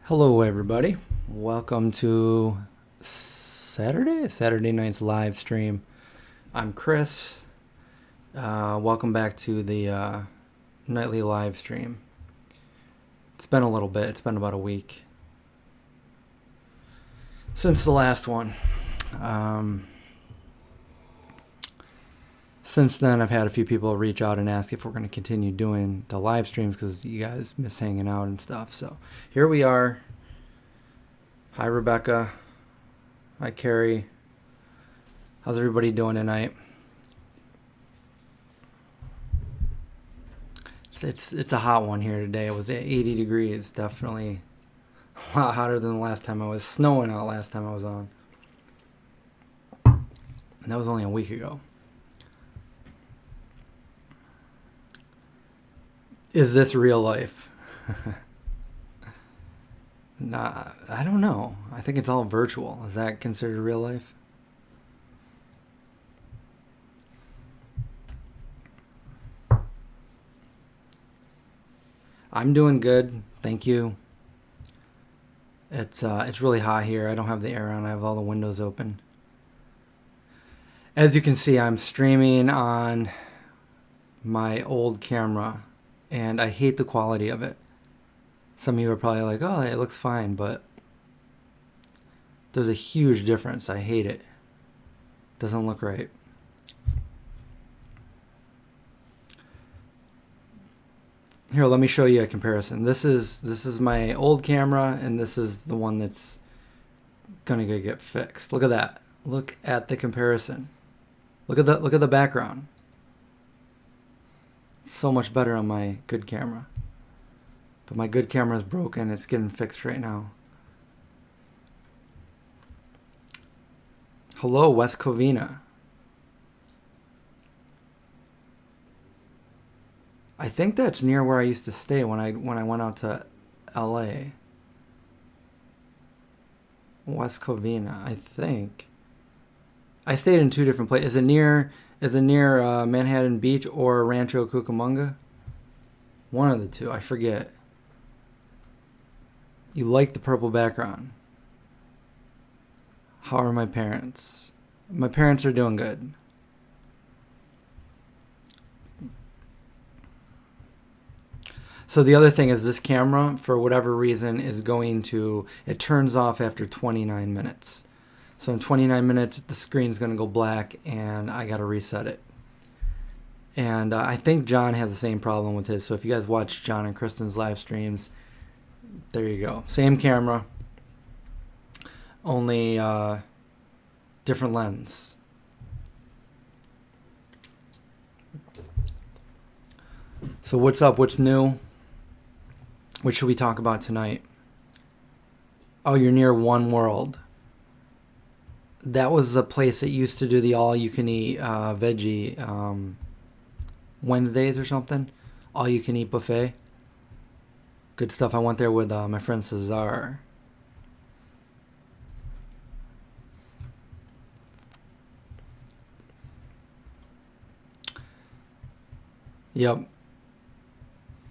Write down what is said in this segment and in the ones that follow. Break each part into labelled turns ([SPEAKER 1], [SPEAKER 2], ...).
[SPEAKER 1] Hello, everybody. Welcome to Saturday night's live stream. I'm Chris. Welcome back to the nightly live stream. It's been a little bit. It's been about a week since the last one. Since then, I've had a few people reach out and ask if we're going to continue doing the live streams because you guys miss hanging out and stuff. So here we are. Hi, Rebecca. Hi, Carrie. How's everybody doing tonight? It's a hot one here today. It was at 80 degrees. Definitely a lot hotter than the last time I was snowing out last time I was on. And that was only a week ago. Is this real life? Nah, I don't know. I think it's all virtual. Is that considered real life? I'm doing good, thank you. It's really hot here. I don't have the air on. I have all the windows open. As you can see, I'm streaming on my old camera, and I hate the quality of it. Some of you are probably like, oh, it looks fine, but there's a huge difference. I hate it. Doesn't look right. Here, let me show you a comparison. This is my old camera, and this is the one that's gonna get fixed. Look at that. Look at the comparison. Look at the background. So much better on my good camera. But my good camera is broken. It's getting fixed right now. Hello, West Covina. I think that's near where I used to stay when I went out to LA. West Covina, I think. I stayed in two different places. Is it near Manhattan Beach or Rancho Cucamonga? One of the two, I forget. You like the purple background. How are my parents? My parents are doing good. So the other thing is this camera, for whatever reason, is it turns off after 29 minutes. So in 29 minutes, the screen's going to go black, and I got to reset it. And I think John has the same problem with his. So if you guys watch John and Kristen's live streams, there you go. Same camera, only different lens. So what's up? What's new? What should we talk about tonight? Oh, you're near One World. That was a place that used to do the all-you-can-eat veggie Wednesdays or something. All-you-can-eat buffet. Good stuff. I went there with my friend Cesar. Yep.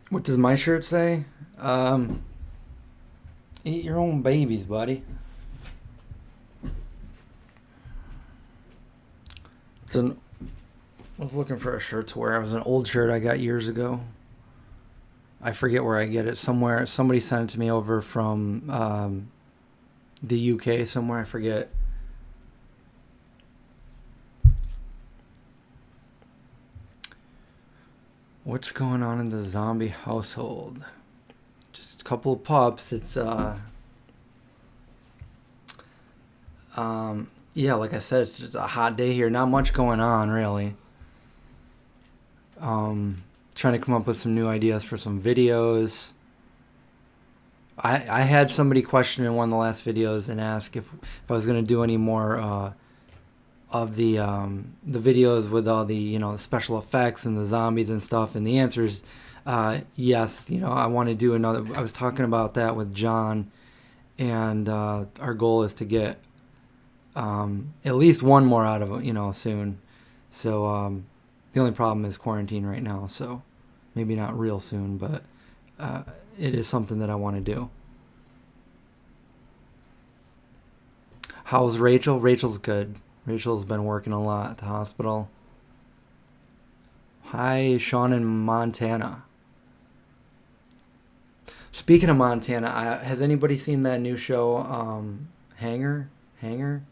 [SPEAKER 1] What does my shirt say? Eat your own babies, buddy. I was looking for a shirt to wear. It was an old shirt I got years ago. I forget where I get it. Somewhere, somebody sent it to me over from the UK somewhere. I forget. What's going on in the zombie household? Just a couple of pups. It's yeah, like I said, it's just a hot day here. Not much going on, really. Trying to come up with some new ideas for some videos. I had somebody question in one of the last videos and ask if I was going to do any more of the videos with all the the special effects and the zombies and stuff, and the answer is yes. I want to do another. I was talking about that with John, and our goal is to get at least one more out of it, soon. So the only problem is quarantine right now, so maybe not real soon, but it is something that I want to do. How's Rachel? Rachel's good. Rachel's been working a lot at the hospital. Hi, Sean in Montana. Speaking of Montana, has anybody seen that new show, Hanger? Hanger?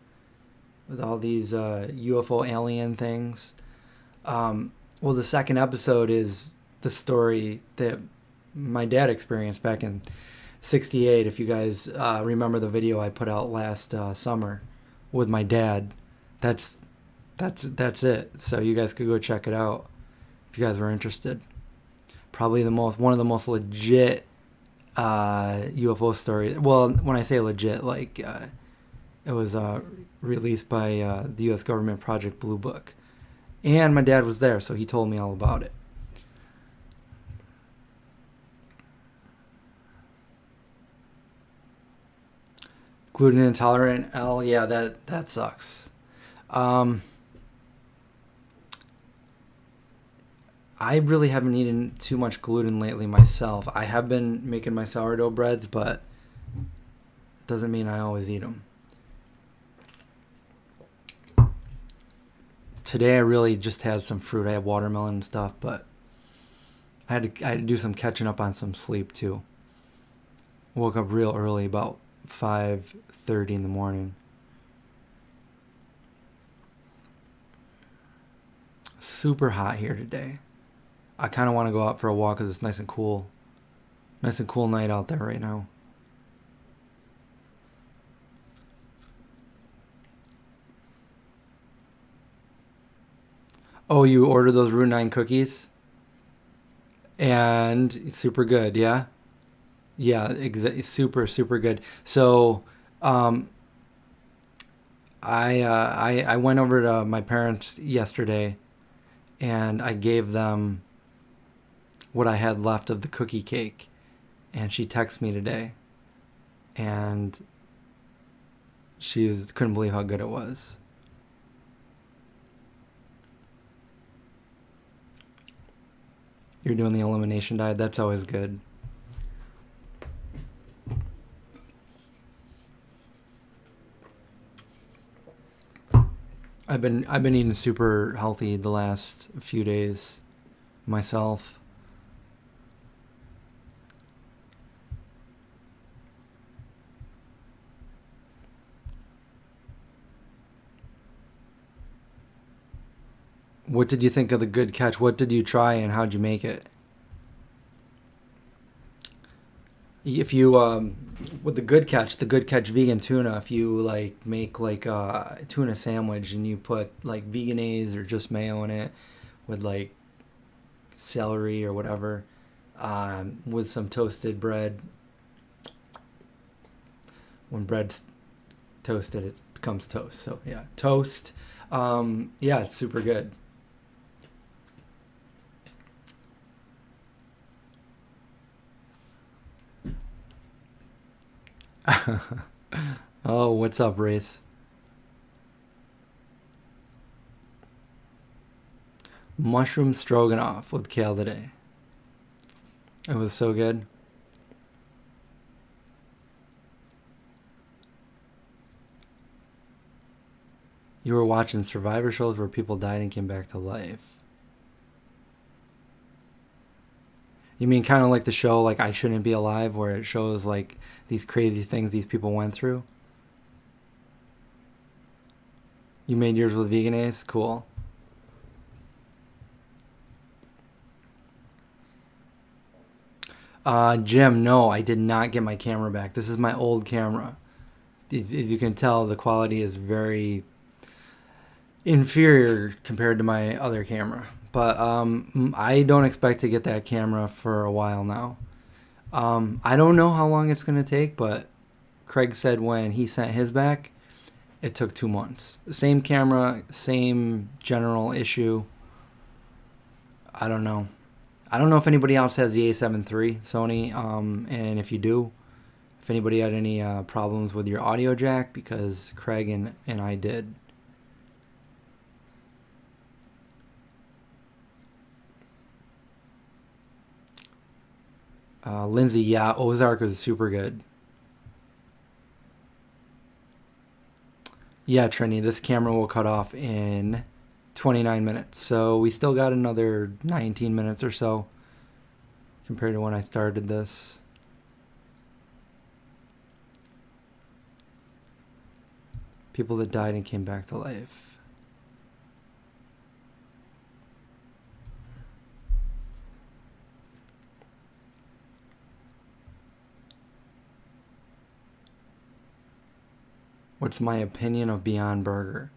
[SPEAKER 1] With all these UFO alien things? Well, the second episode is the story that my dad experienced back in '68. If you guys remember the video I put out last summer with my dad, that's it. So you guys could go check it out if you guys were interested. Probably one of the most legit UFO stories. Well, when I say legit, like it was released by the U.S. government, Project Blue Book, and my dad was there, so he told me all about it. Gluten intolerant, L, yeah, that sucks. I really haven't eaten too much gluten lately myself. I have been making my sourdough breads, but it doesn't mean I always eat them. Today I really just had some fruit. I had watermelon and stuff, but I had to do some catching up on some sleep too. Woke up real early, about 5:30 in the morning. Super hot here today. I kind of want to go out for a walk because it's nice and cool. Nice and cool night out there right now. Oh, you ordered those Route 9 cookies? And super good, yeah? Yeah, super, super good. So, I went over to my parents yesterday and I gave them what I had left of the cookie cake, and she texted me today, and couldn't believe how good it was. You're doing the elimination diet. That's always good. I've been eating super healthy the last few days myself. What did you think of the good catch? What did you try and how'd you make it? If you with the good catch vegan tuna, if you like make like a tuna sandwich and you put like veganese or just mayo in it with like celery or whatever, with some toasted bread. When bread's toasted, it becomes toast. So yeah, toast. Yeah, it's super good. Oh, what's up, Race? Mushroom stroganoff with kale today. It was so good. You were watching survivor shows where people died and came back to life. You mean kind of like the show like I Shouldn't Be Alive, where it shows like these crazy things these people went through? You made yours with veganese? Cool. Jim, no, I did not get my camera back. This is my old camera. As you can tell, the quality is very inferior compared to my other camera. But I don't expect to get that camera for a while now. I don't know how long it's going to take, but Craig said when he sent his back, it took 2 months. Same camera, same general issue. I don't know. I don't know if anybody else has the A7 III Sony, and if you do, if anybody had any problems with your audio jack, because Craig and I did. Lindsay, yeah, Ozark was super good. Yeah, Trini, this camera will cut off in 29 minutes. So we still got another 19 minutes or so compared to when I started this. People that died and came back to life. What's my opinion of Beyond Burger?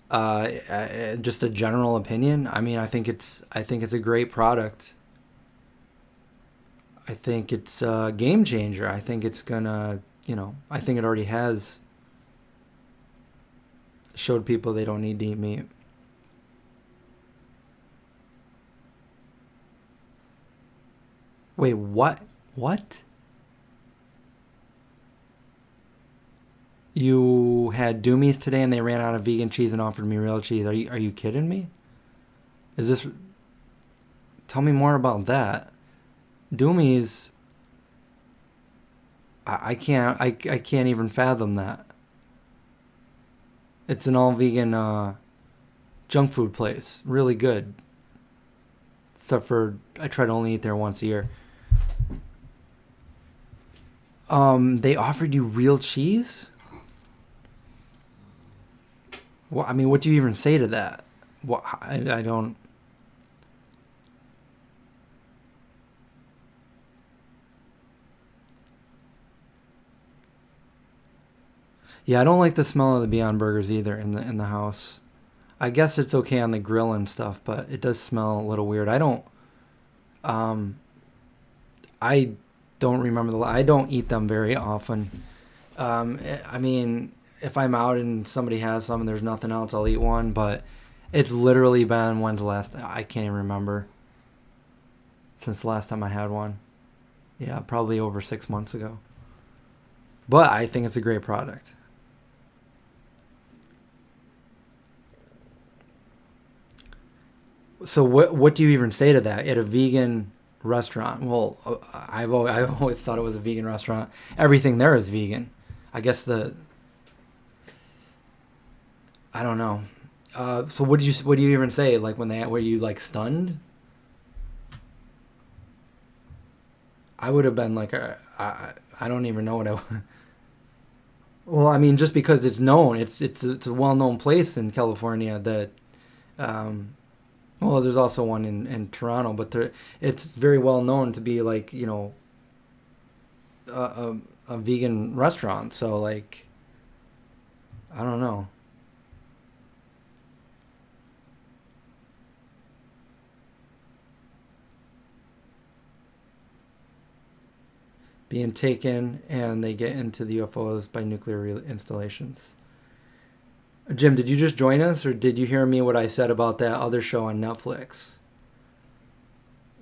[SPEAKER 1] Just a general opinion. I mean, I think it's a great product. I think it's a game changer. I think it's gonna, I think it already has showed people they don't need to eat meat. Wait, what? What? You had Doomies today and they ran out of vegan cheese and offered me real cheese. Are you kidding me? Is this... Tell me more about that. Doomies... I can't even fathom that. It's an all vegan junk food place. Really good. Except for I try to only eat there once a year. They offered you real cheese? Well, I mean, what do you even say to that? Well, I don't... Yeah, I don't like the smell of the Beyond Burgers either in the house. I guess it's okay on the grill and stuff, but it does smell a little weird. Um, I don't remember I don't eat them very often. I mean, if I'm out and somebody has some and there's nothing else, I'll eat one. But it's literally been, when's the last? I can't even remember. Since the last time I had one. Yeah, probably over 6 months ago. But I think it's a great product. So what do you even say to that at a vegan restaurant? Well, I've always thought it was a vegan restaurant. Everything there is vegan. I guess I don't know. So what do you even say? Like were you like stunned? I would have been like, I don't even know what I. Well, I mean, just because it's known, it's a well-known place in California that. Well, there's also one in Toronto, but it's very well known to be like, a vegan restaurant. So like, I don't know. Being taken and they get into the UFOs by nuclear installations. Jim, did you just join us, or did you hear me what I said about that other show on Netflix?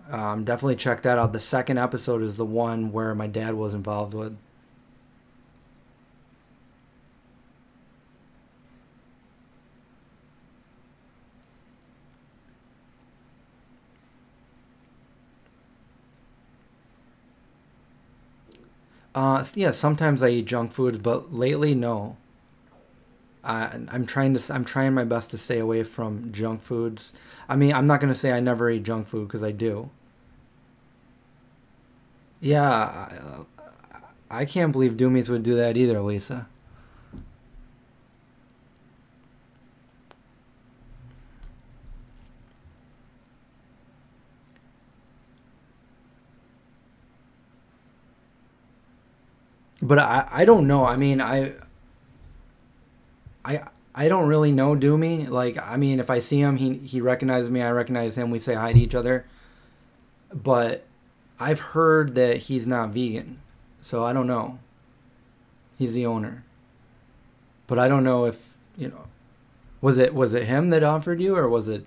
[SPEAKER 1] Definitely check that out. The second episode is the one where my dad was involved with. Yeah, sometimes I eat junk foods, but lately, no. I'm trying my best to stay away from junk foods. I mean, I'm not gonna say I never eat junk food because I do. Yeah, I can't believe Doomies would do that either, Lisa. But I don't know. I mean, I I don't really know Doomy. Like, I mean, if I see him, he recognizes me. I recognize him. We say hi to each other. But I've heard that he's not vegan, so I don't know. He's the owner, but I don't know if was it him that offered you, or was it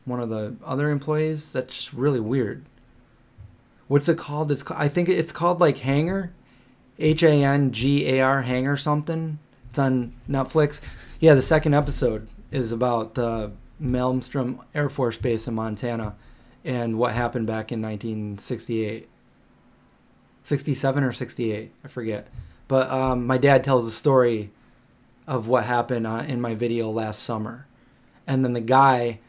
[SPEAKER 1] one of the other employees? That's just really weird. What's it called? I think it's called like Hanger, Hangar, Hanger something. It's on Netflix. Yeah, the second episode is about the Malmstrom Air Force Base in Montana and what happened back in 1968. 67 or 68, I forget. But my dad tells a story of what happened in my video last summer. And then the guy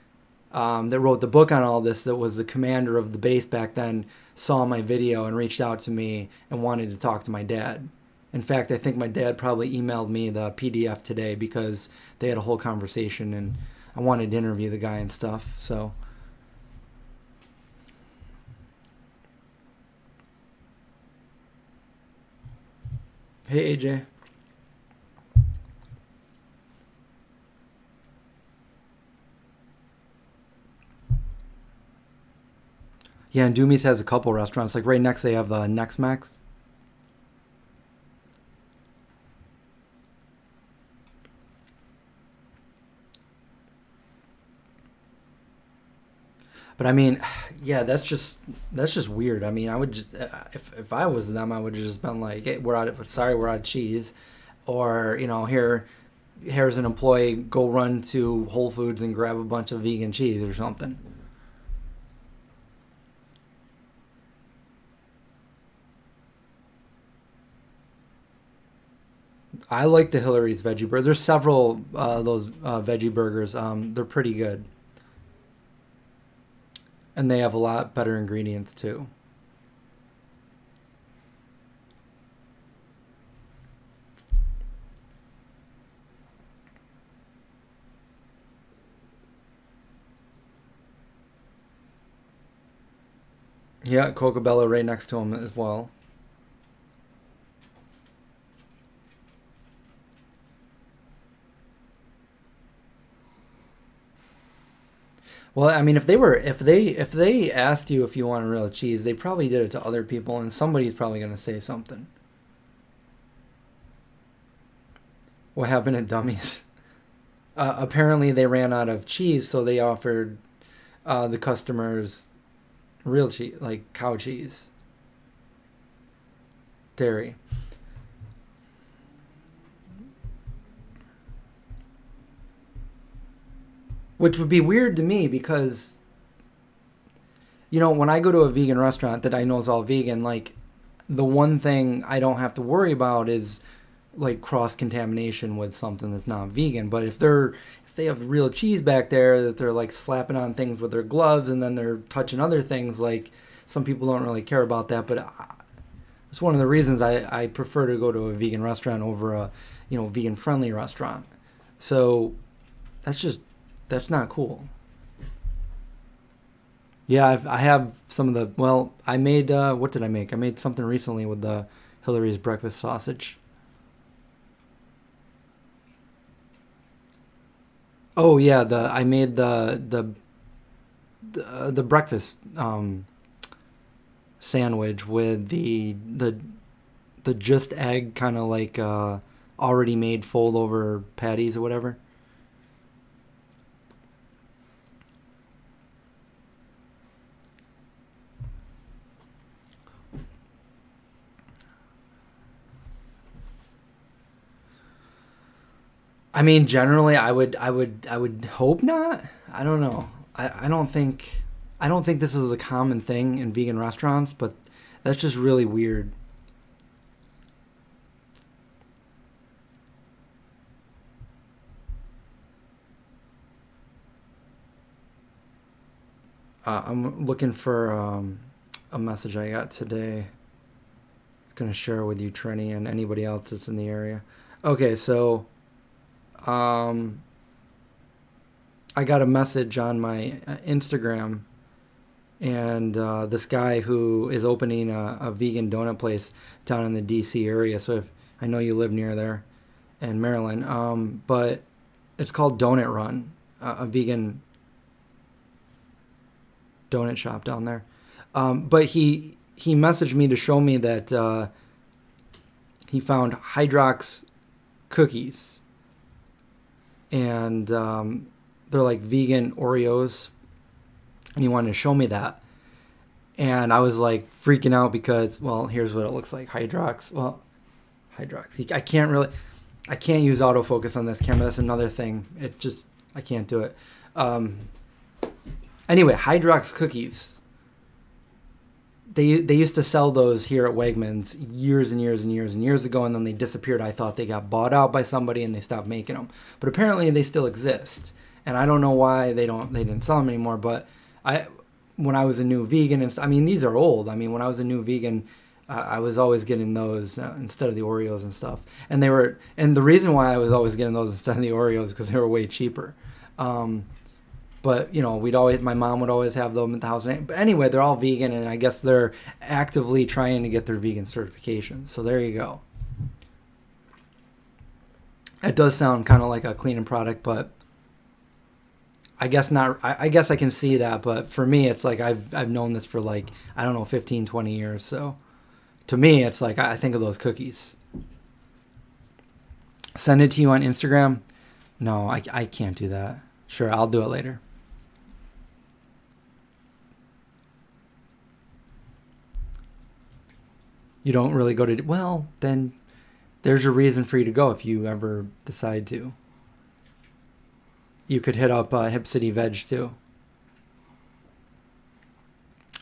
[SPEAKER 1] that wrote the book on all this, that was the commander of the base back then, saw my video and reached out to me and wanted to talk to my dad. In fact, I think my dad probably emailed me the PDF today because they had a whole conversation and I wanted to interview the guy and stuff. So hey AJ. Yeah, and Doomies has a couple restaurants. Like right next, they have Next Max. But I mean, yeah, that's just weird. I mean, I would just if I was them, I would have just been like, hey, we're out of cheese, or here's an employee, go run to Whole Foods and grab a bunch of vegan cheese or something. I like the Hillary's veggie burger. There's several those veggie burgers. They're pretty good, and they have a lot better ingredients too. Yeah, Cocobello right next to them as well. Well, I mean, if they asked you if you want a real cheese, they probably did it to other people, and somebody's probably gonna say something. What happened at Dummies? Apparently, they ran out of cheese, so they offered the customers real cheese, like cow cheese, dairy. Which would be weird to me because, when I go to a vegan restaurant that I know is all vegan, like, the one thing I don't have to worry about is, like, cross-contamination with something that's not vegan. But if they have real cheese back there that they're, like, slapping on things with their gloves and then they're touching other things, like, some people don't really care about that. But it's one of the reasons I prefer to go to a vegan restaurant over a, vegan-friendly restaurant. So that's not cool. Yeah, I have some of the, well, I made, what did I make? I made something recently with the Hillary's breakfast sausage. Oh yeah, I made the breakfast sandwich with the just egg kind of like already made fold over patties or whatever. I mean, generally, I would hope not. I don't know. I don't think this is a common thing in vegan restaurants, but that's just really weird. I'm looking for a message I got today. I'm gonna share with you, Trini, and anybody else that's in the area. Okay, so um, I got a message on my Instagram, and this guy who is opening a vegan donut place down in the DC area. So if I know you live near there in Maryland, but it's called Donut Run, a vegan donut shop down there. But he messaged me to show me that he found Hydrox cookies, and they're like vegan Oreos, and he wanted to show me that. And I was like freaking out because, well, here's what it looks like. Hydrox. Well, Hydrox. I can't use autofocus on this camera. That's another thing. I can't do it. Anyway, Hydrox cookies. they used to sell those here at Wegmans years and years and years and years ago, and then they disappeared. I thought they got bought out by somebody and they stopped making them, but apparently they still exist. And I don't know why they didn't sell them anymore. But when I was a new vegan, and I mean these are old. I mean when I was a new vegan, I was always getting those instead of the Oreos and stuff. And the reason why I was always getting those instead of the Oreos is because they were way cheaper. But you know, my mom would always have them at the house. But anyway, they're all vegan, and I guess they're actively trying to get their vegan certification. So there you go. It does sound kind of like a cleaning product, but I guess not. I guess I can see that, but for me, it's like I've known this for like, I don't know, 15, 20 years. So to me, it's like I think of those cookies. Send it to you on Instagram? No, I can't do that. Sure, I'll do it later. You don't really go to... Well, then there's a reason for you to go if you ever decide to. You could hit up Hip City Veg too.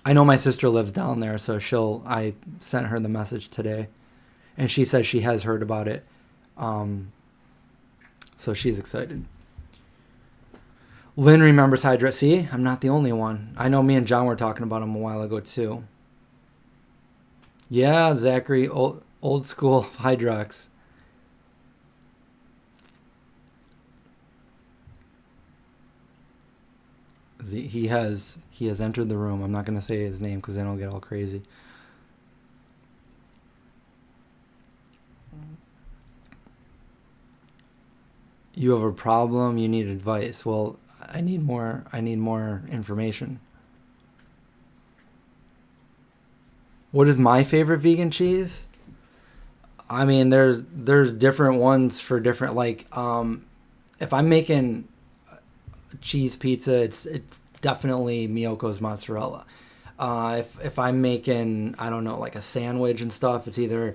[SPEAKER 1] I know my sister lives down there, so I sent her the message today. And she says she has heard about it. So she's excited. Lynn remembers Hydra. See, I'm not the only one. I know me and John were talking about him a while ago too. Yeah, Zachary, old school Hydrox. He has entered the room. I'm not going to say his name because then I'll get all crazy. You have a problem, you need advice. Well, I need more information. What is my favorite vegan cheese? I mean, there's different ones for different, like, if I'm making cheese pizza, it's definitely Miyoko's mozzarella. If I'm making, I don't know, like a sandwich and stuff, it's either,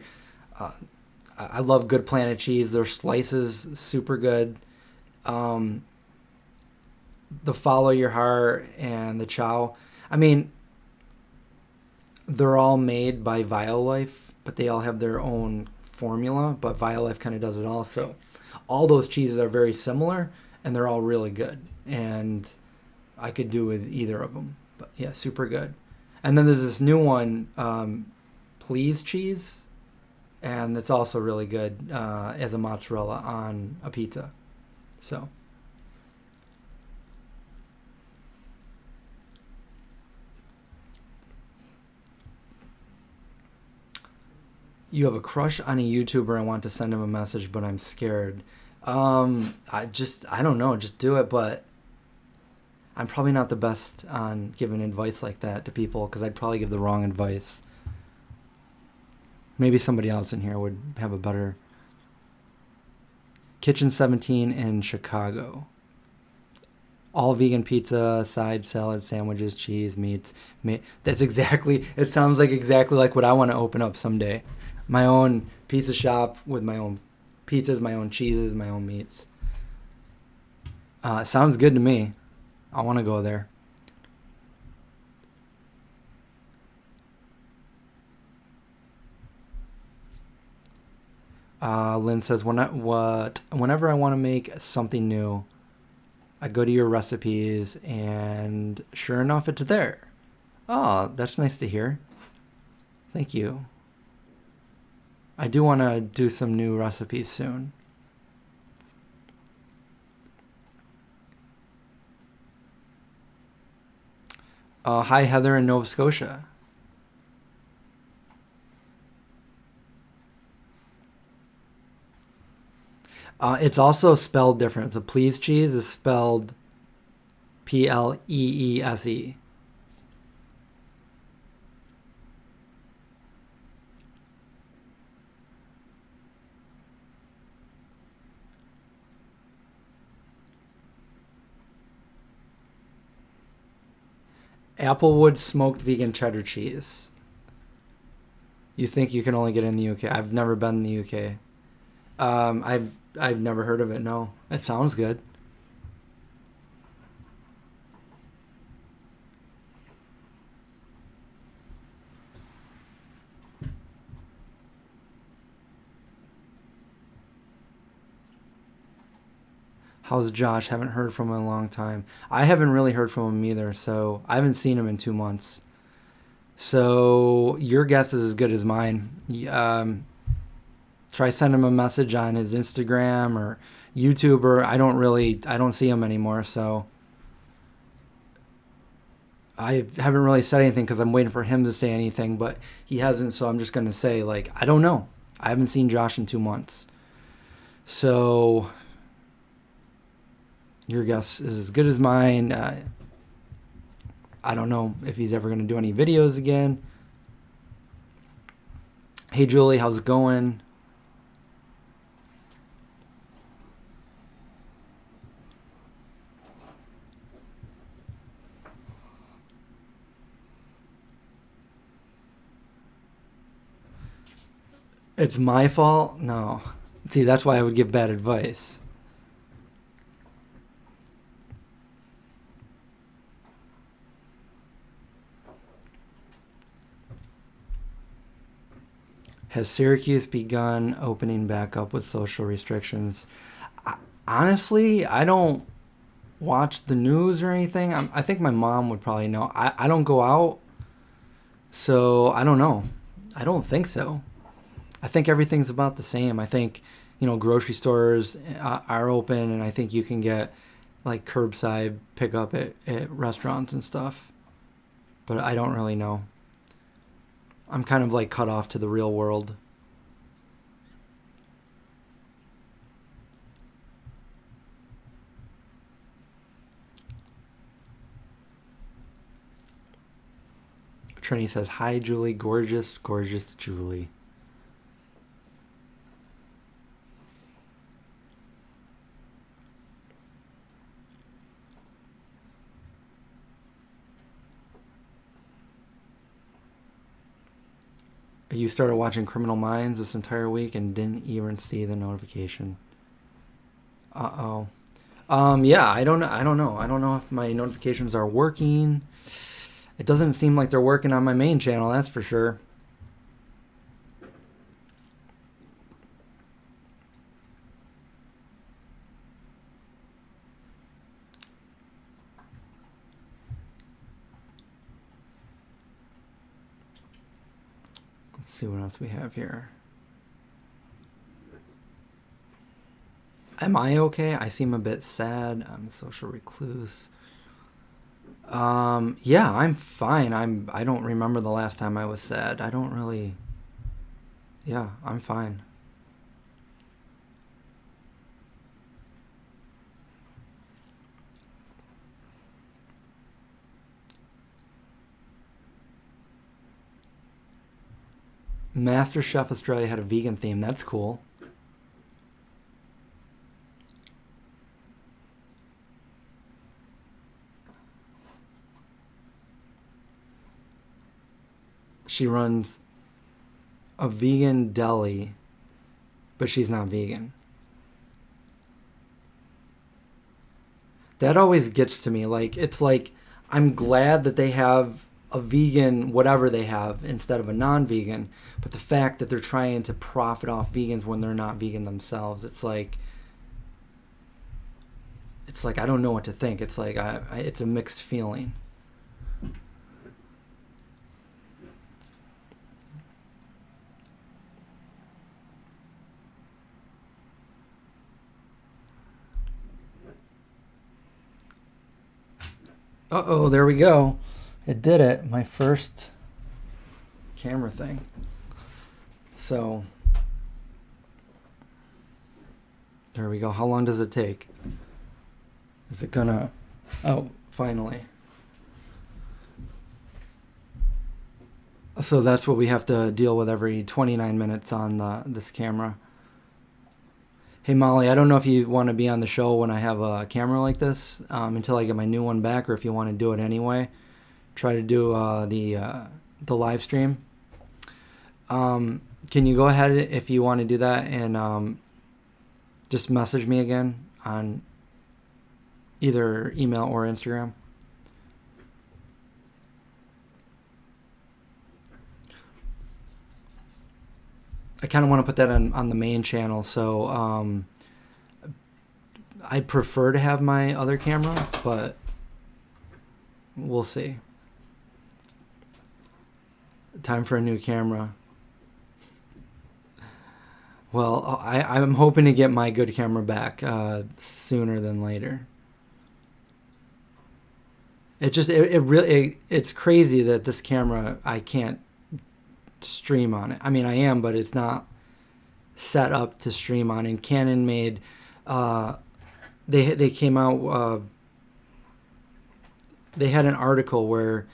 [SPEAKER 1] I love Good Planet cheese. Their slices, super good. The Follow Your Heart and the Chow. I mean, they're all made by Violife, but they all have their own formula. But Violife kind of does it all. So all those cheeses are very similar, and they're all really good. And I could do with either of them. But yeah, super good. And then there's this new one, Please cheese. And it's also really good as a mozzarella on a pizza. So. You have a crush on a YouTuber and want to send him a message, but I'm scared. I don't know, just do it. But I'm probably not the best on giving advice like that to people because I'd probably give the wrong advice. Maybe somebody else in here would have a better. Kitchen 17 in Chicago. All vegan pizza, side salad, sandwiches, cheese, meats. That's exactly, it sounds like exactly like what I want to open up someday. My own pizza shop with my own pizzas, my own cheeses, my own meats. Sounds good to me. I want to go there. Lynn says, whenever I want to make something new, I go to your recipes, and sure enough, it's there. Oh, that's nice to hear. Thank you. I do want to do some new recipes soon. Hi, Heather in Nova Scotia. It's also spelled different. So Please cheese is spelled Pleese. Applewood smoked vegan cheddar cheese. You think you can only get it in the UK? I've never been in the UK. I've never heard of it. No, it sounds good. How's Josh? Haven't heard from him in a long time. I haven't really heard from him either, so I haven't seen him in 2 months. So your guess is as good as mine. Try send him a message on his Instagram or YouTube, or I don't see him anymore, so I haven't really said anything because I'm waiting for him to say anything, but he hasn't, so I'm just going to say, like, I don't know. I haven't seen Josh in 2 months. So your guess is as good as mine. I don't know if he's ever going to do any videos again. Hey, Julie, how's it going? It's my fault? No. See, that's why I would give bad advice. Has Syracuse begun opening back up with social restrictions? Honestly, I don't watch the news or anything. I think my mom would probably know. I don't go out, so I don't know. I don't think so. I think everything's about the same. I think, grocery stores are open, and I think you can get like curbside pickup at restaurants and stuff. But I don't really know. I'm kind of like cut off to the real world. Trini says, hi, Julie. Gorgeous, gorgeous Julie. You started watching Criminal Minds this entire week and didn't even see the notification. Uh-oh. Yeah, I don't know. I don't know if my notifications are working. It doesn't seem like they're working on my main channel, that's for sure. Let's see what else we have here. Am I okay? I seem a bit sad. I'm a social recluse. Yeah, I'm fine. I don't remember the last time I was sad. I don't really. Yeah, I'm fine. MasterChef Australia had a vegan theme. That's cool. She runs a vegan deli, but she's not vegan. That always gets to me. Like, it's like, I'm glad that they have a vegan whatever they have instead of a non-vegan, but the fact that they're trying to profit off vegans when they're not vegan themselves, it's like I don't know what to think. It's like it's a mixed feeling. Uh-oh, there we go. It did it. My first camera thing. So, there we go. How long does it take? Is it gonna... Oh, finally. So that's what we have to deal with every 29 minutes on this camera. Hey Molly, I don't know if you want to be on the show when I have a camera like this until I get my new one back, or if you want to do it anyway. Try to do the live stream. Can you go ahead if you want to do that and just message me again on either email or Instagram? I kind of want to put that on the main channel, so I prefer to have my other camera, but we'll see. Time for a new camera. Well, I'm hoping to get my good camera back sooner than later. It's crazy that this camera, I can't stream on it. I mean, I am, but it's not set up to stream on. And Canon made, they came out, they had an article where,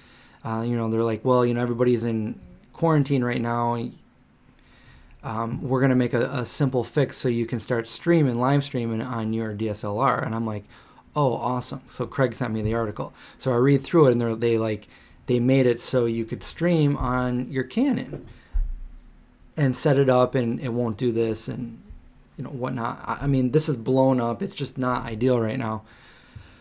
[SPEAKER 1] they're like, well, everybody's in quarantine right now. We're going to make a simple fix so you can start live streaming on your DSLR. And I'm like, oh, awesome. So Craig sent me the article. So I read through it, and they made it so you could stream on your Canon and set it up, and it won't do this and whatnot. I mean, this is blown up. It's just not ideal right now.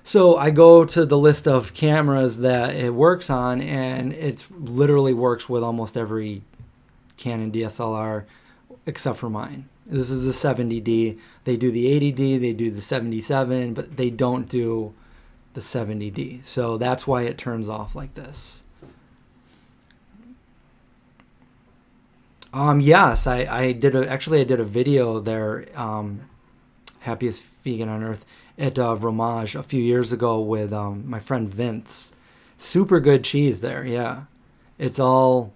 [SPEAKER 1] So I go to the list of cameras that it works on, and it literally works with almost every Canon DSLR except for mine. This is the 70D. They do the 80D, they do the 77, but they don't do the 70D. So that's why it turns off like this. Yes, I did a video there, Happiest Vegan on Earth, at Romage a few years ago with my friend Vince. Super good cheese there, yeah. It's all,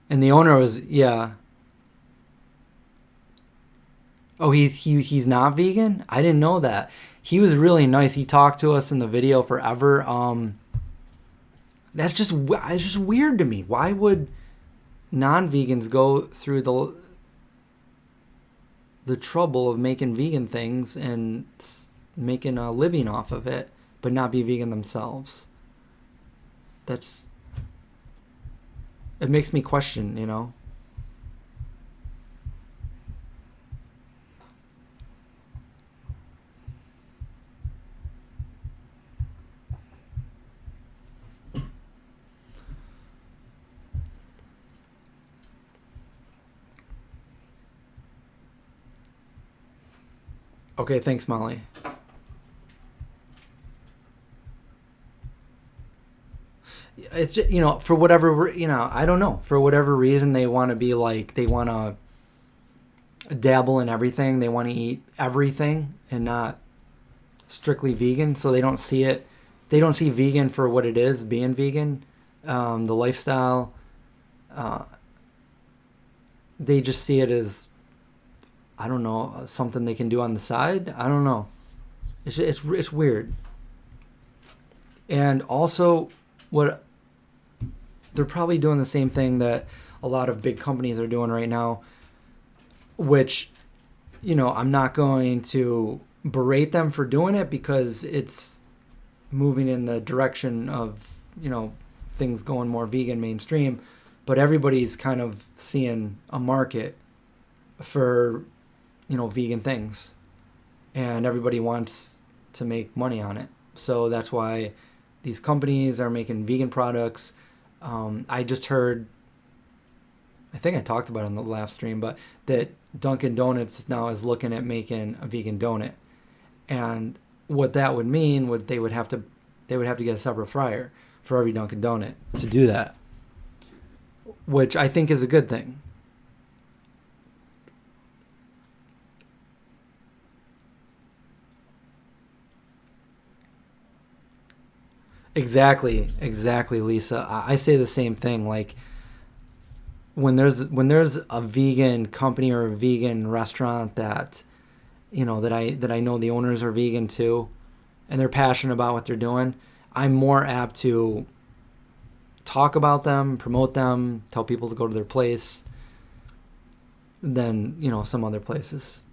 [SPEAKER 1] and the owner was, yeah. Oh, he's not vegan? I didn't know that. He was really nice. He talked to us in the video forever. It's just weird to me. Why would non-vegans go through the trouble of making vegan things and making a living off of it, but not be vegan themselves? It makes me question, Okay, thanks, Molly. It's just, for whatever, I don't know. For whatever reason, they want to be like, they want to dabble in everything. They want to eat everything and not strictly vegan. So they don't see it. They don't see vegan for what it is, being vegan, the lifestyle. They just see it as, I don't know, something they can do on the side. I don't know. It's weird. And also, what they're probably doing the same thing that a lot of big companies are doing right now, which, I'm not going to berate them for doing it because it's moving in the direction of, things going more vegan mainstream, but everybody's kind of seeing a market for vegan things, and everybody wants to make money on it. So that's why these companies are making vegan products. I just heard, I think I talked about it in the last stream, but that Dunkin' Donuts now is looking at making a vegan donut. And what that would mean would they would have to get a separate fryer for every Dunkin' Donut to do that, which I think is a good thing. Exactly, Lisa. I say the same thing. Like, when there's a vegan company or a vegan restaurant that, that I know the owners are vegan too, and they're passionate about what they're doing, I'm more apt to talk about them, promote them, tell people to go to their place than, some other places.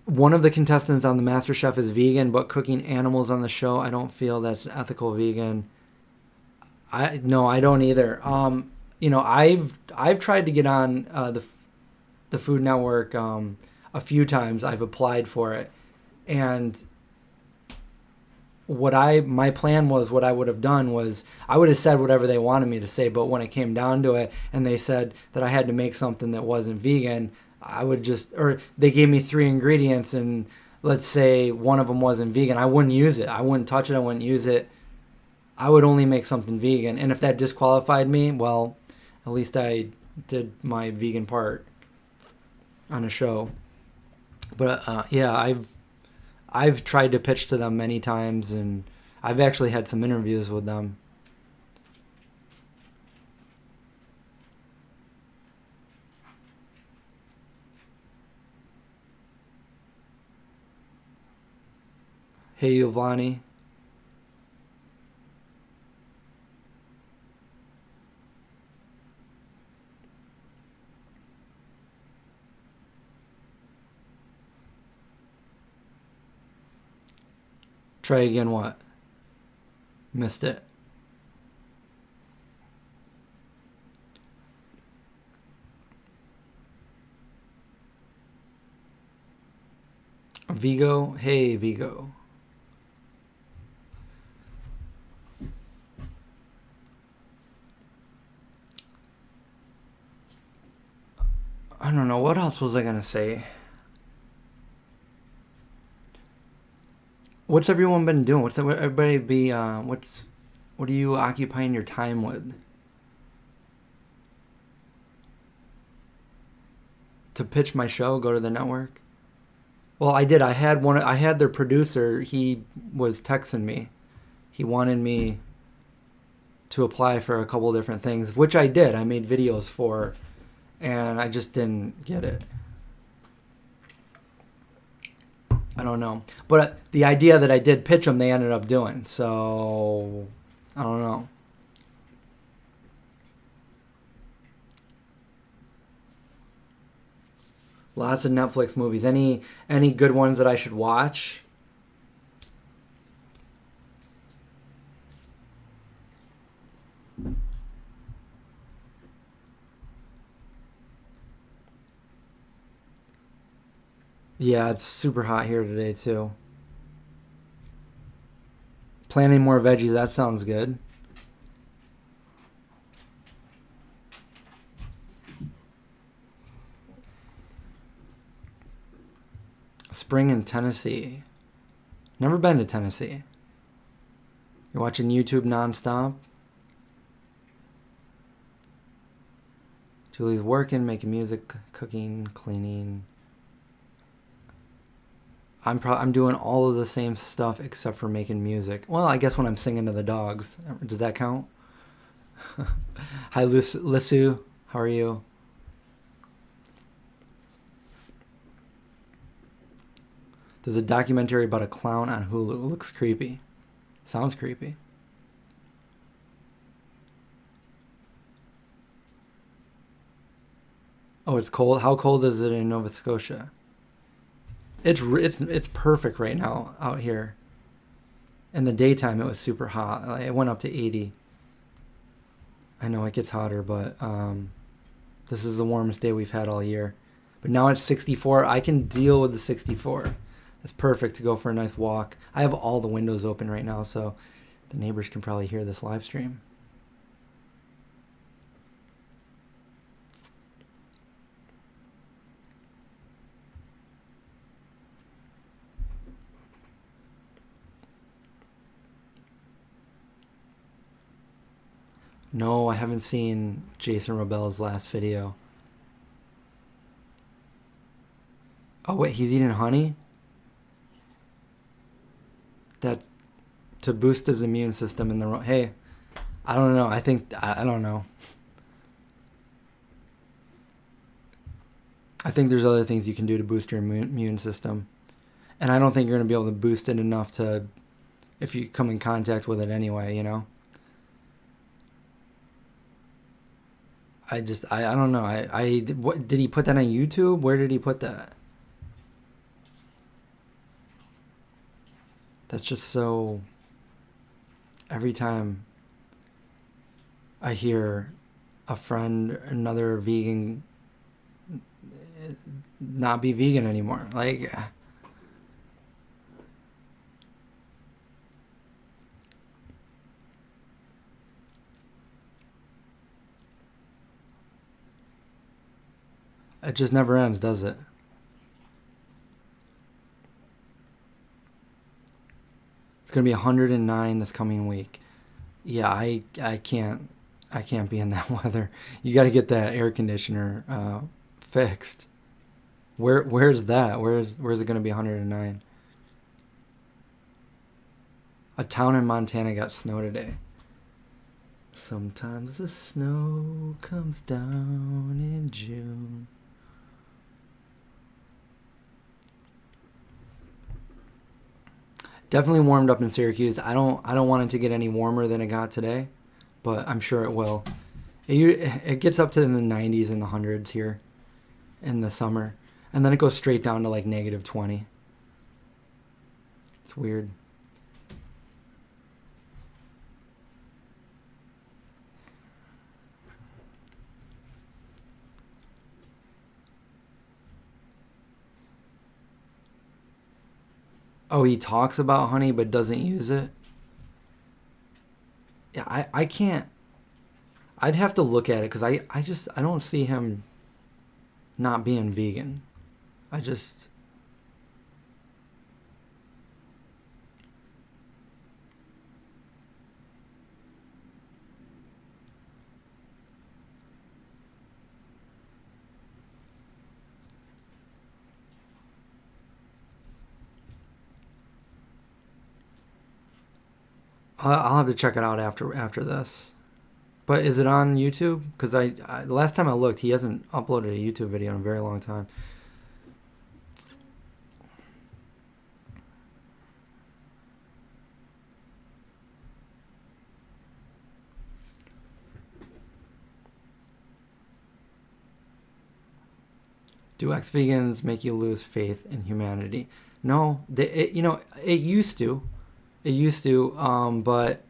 [SPEAKER 1] One of the contestants on the MasterChef is vegan, but cooking animals on the show, I don't feel that's ethical vegan. No, I don't either. I've tried to get on the Food Network a few times. I've applied for it, and my plan was, what I would have done was I would have said whatever they wanted me to say, but when it came down to it and they said that I had to make something that wasn't vegan, I would just, or they gave me 3 ingredients and let's say one of them wasn't vegan, I wouldn't use it. I wouldn't touch it. I wouldn't use it. I would only make something vegan. And if that disqualified me, well, at least I did my vegan part on a show. But yeah, I've tried to pitch to them many times, and I've actually had some interviews with them. Hey, Yovani. Try again what? Missed it. Vigo? Hey, Vigo. I don't know. What else was I going to say? What's everyone been doing? What everybody be? What are you occupying your time with? To pitch my show, go to the network. Well, I did. I had their producer. He was texting me. He wanted me to apply for a couple different things, which I did. I made videos for, and I just didn't get it. I don't know. But the idea that I did pitch them, they ended up doing. So, I don't know. Lots of Netflix movies. Any good ones that I should watch? Yeah, it's super hot here today too. Planting more veggies, that sounds good. Spring in Tennessee. Never been to Tennessee. You're watching YouTube nonstop? Julie's working, making music, cooking, cleaning. I'm doing all of the same stuff except for making music. Well, I guess when I'm singing to the dogs. Does that count? Hi, Lissu. How are you? There's a documentary about a clown on Hulu. It looks creepy. Sounds creepy. Oh, it's cold. How cold is it in Nova Scotia? It's perfect right now out here. In the daytime, it was super hot. Like, it went up to 80. I know it gets hotter, but this is the warmest day we've had all year. But now it's 64. I can deal with the 64. It's perfect to go for a nice walk. I have all the windows open right now, so the neighbors can probably hear this live stream. No, I haven't seen Jason Robel's last video. Oh wait, he's eating honey? That's to boost his immune system in the... Hey, I don't know. I don't know. I think there's other things you can do to boost your immune system. And I don't think you're going to be able to boost it enough to... if you come in contact with it anyway, you know? I don't know. What did he put that on YouTube? Where did he put that? That's just so... Every time I hear a friend, another vegan, not be vegan anymore. Like... It just never ends, does it? It's gonna be 109 this coming week. Yeah, I can't be in that weather. You got to get that air conditioner fixed. Where's that? Where's it gonna be 109? A town in Montana got snow today. Sometimes the snow comes down in June. Definitely warmed up in Syracuse. I don't want it to get any warmer than it got today, but I'm sure it will. It gets up to the 90s and the hundreds here in the summer, and then it goes straight down to like -20. It's weird. Oh, he talks about honey but doesn't use it? Yeah, I can't. I'd have to look at it because I don't see him not being vegan. I just. I'll have to check it out after this. But is it on YouTube? Because the last time I looked, he hasn't uploaded a YouTube video in a very long time. Do ex-vegans make you lose faith in humanity? No, it used to. It used to, but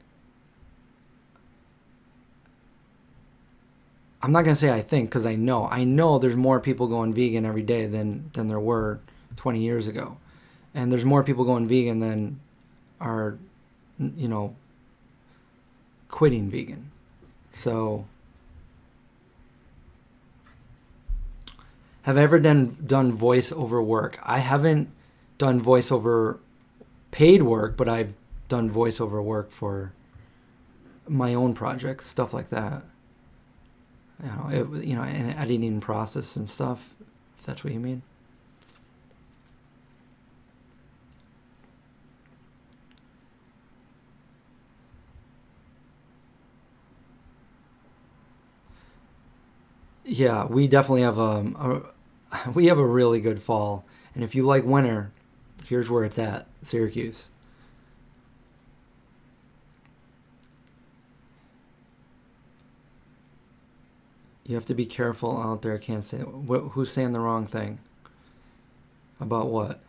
[SPEAKER 1] I'm not gonna say I think because I know. I know there's more people going vegan every day than there were 20 years ago, and there's more people going vegan than are, quitting vegan. So, have I ever done voiceover work? I haven't done voiceover paid work, but I've done voiceover work for my own projects, stuff like that. An editing process and stuff, if that's what you mean. Yeah, we definitely have we have a really good fall, and if you like winter, here's where it's at, Syracuse. You have to be careful out there. Can't say who's saying the wrong thing. About what?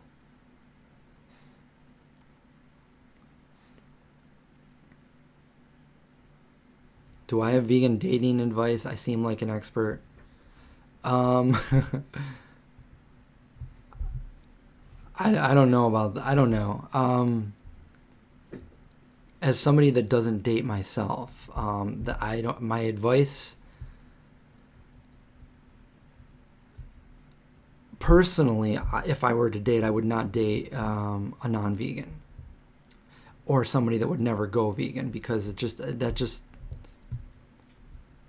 [SPEAKER 1] Do I have vegan dating advice? I seem like an expert. Um, I don't know about I don't know. As somebody that doesn't date myself, that I don't. My advice, personally, if I were to date, I would not date a non-vegan or somebody that would never go vegan because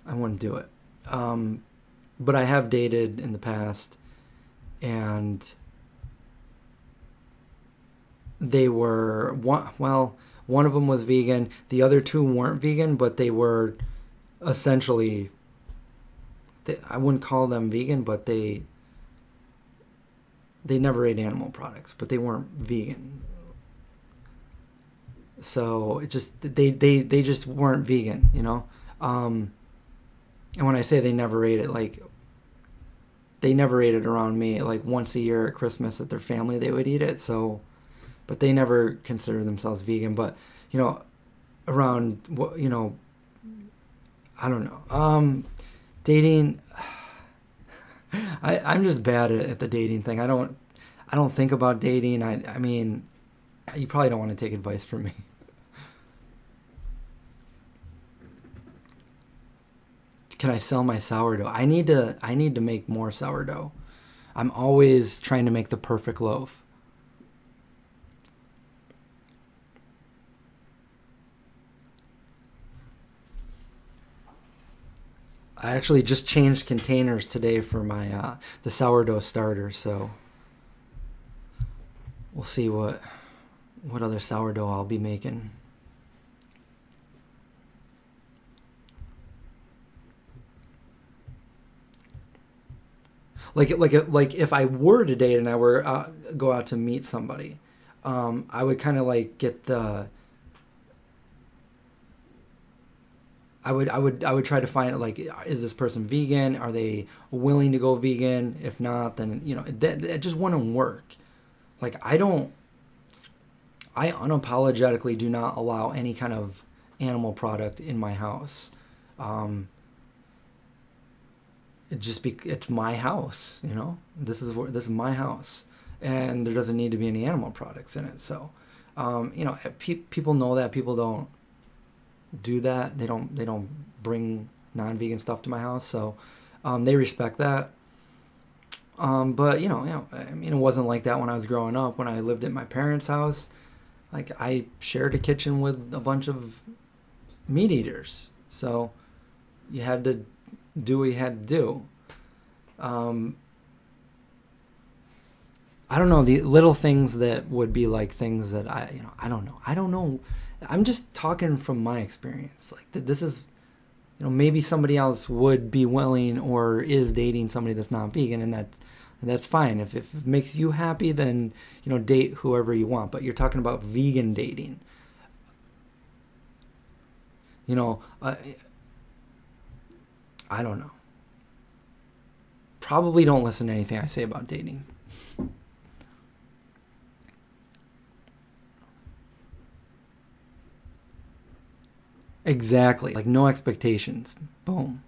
[SPEAKER 1] I wouldn't do it. But I have dated in the past, and they were one of them was vegan. The other two weren't vegan, but they were essentially. I wouldn't call them vegan, but they never ate animal products, but they weren't vegan. So it just they just weren't vegan, and when I say they never ate it, like they never ate it around me. Like once a year at Christmas at their family, they would eat it. So, but they never considered themselves vegan. But around what I don't know. Dating. I'm just bad at the dating thing. I don't think about dating. I mean, you probably don't want to take advice from me. Can I sell my sourdough? I need to make more sourdough. I'm always trying to make the perfect loaf. I actually just changed containers today for my the sourdough starter, so we'll see what other sourdough I'll be making. Like if I were to date and I were go out to meet somebody, I would kind of like get the. I would try to find like, is this person vegan? Are they willing to go vegan? If not, then that just wouldn't work. Like I unapologetically do not allow any kind of animal product in my house. It's my house, This is my house, and there doesn't need to be any animal products in it. So, people know that. People don't do that. They don't bring non-vegan stuff to my house. So, they respect that. But I mean, it wasn't like that when I was growing up. When I lived at my parents' house, like I shared a kitchen with a bunch of meat eaters. So, you had to do what you had to do. I don't know, the little things that would be like things that I don't know. I'm just talking from my experience. Like this is, maybe somebody else would be willing or is dating somebody that's not vegan, and that's fine. If it makes you happy, then date whoever you want. But you're talking about vegan dating. I don't know. Probably don't listen to anything I say about dating. Exactly. Like no expectations. Boom.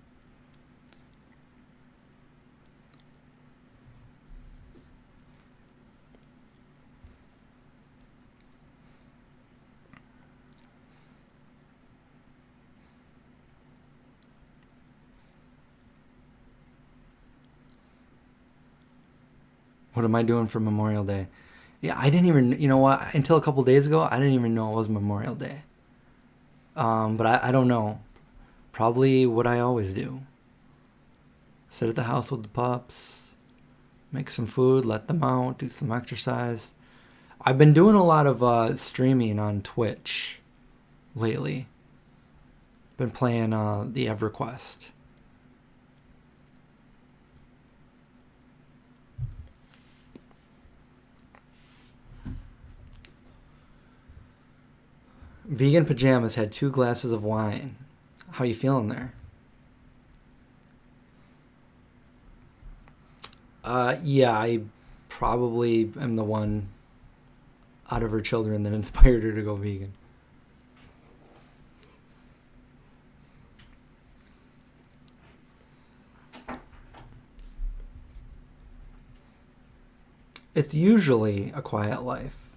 [SPEAKER 1] What am I doing for Memorial Day? Yeah, I didn't even, until a couple days ago, I didn't even know it was Memorial Day. But I don't know. Probably what I always do. Sit at the house with the pups, make some food, let them out, do some exercise. I've been doing a lot of streaming on Twitch lately. Been playing the EverQuest. Vegan Pajamas had 2 glasses of wine. How you feeling there? Yeah, I probably am the one out of her children that inspired her to go vegan. It's usually a quiet life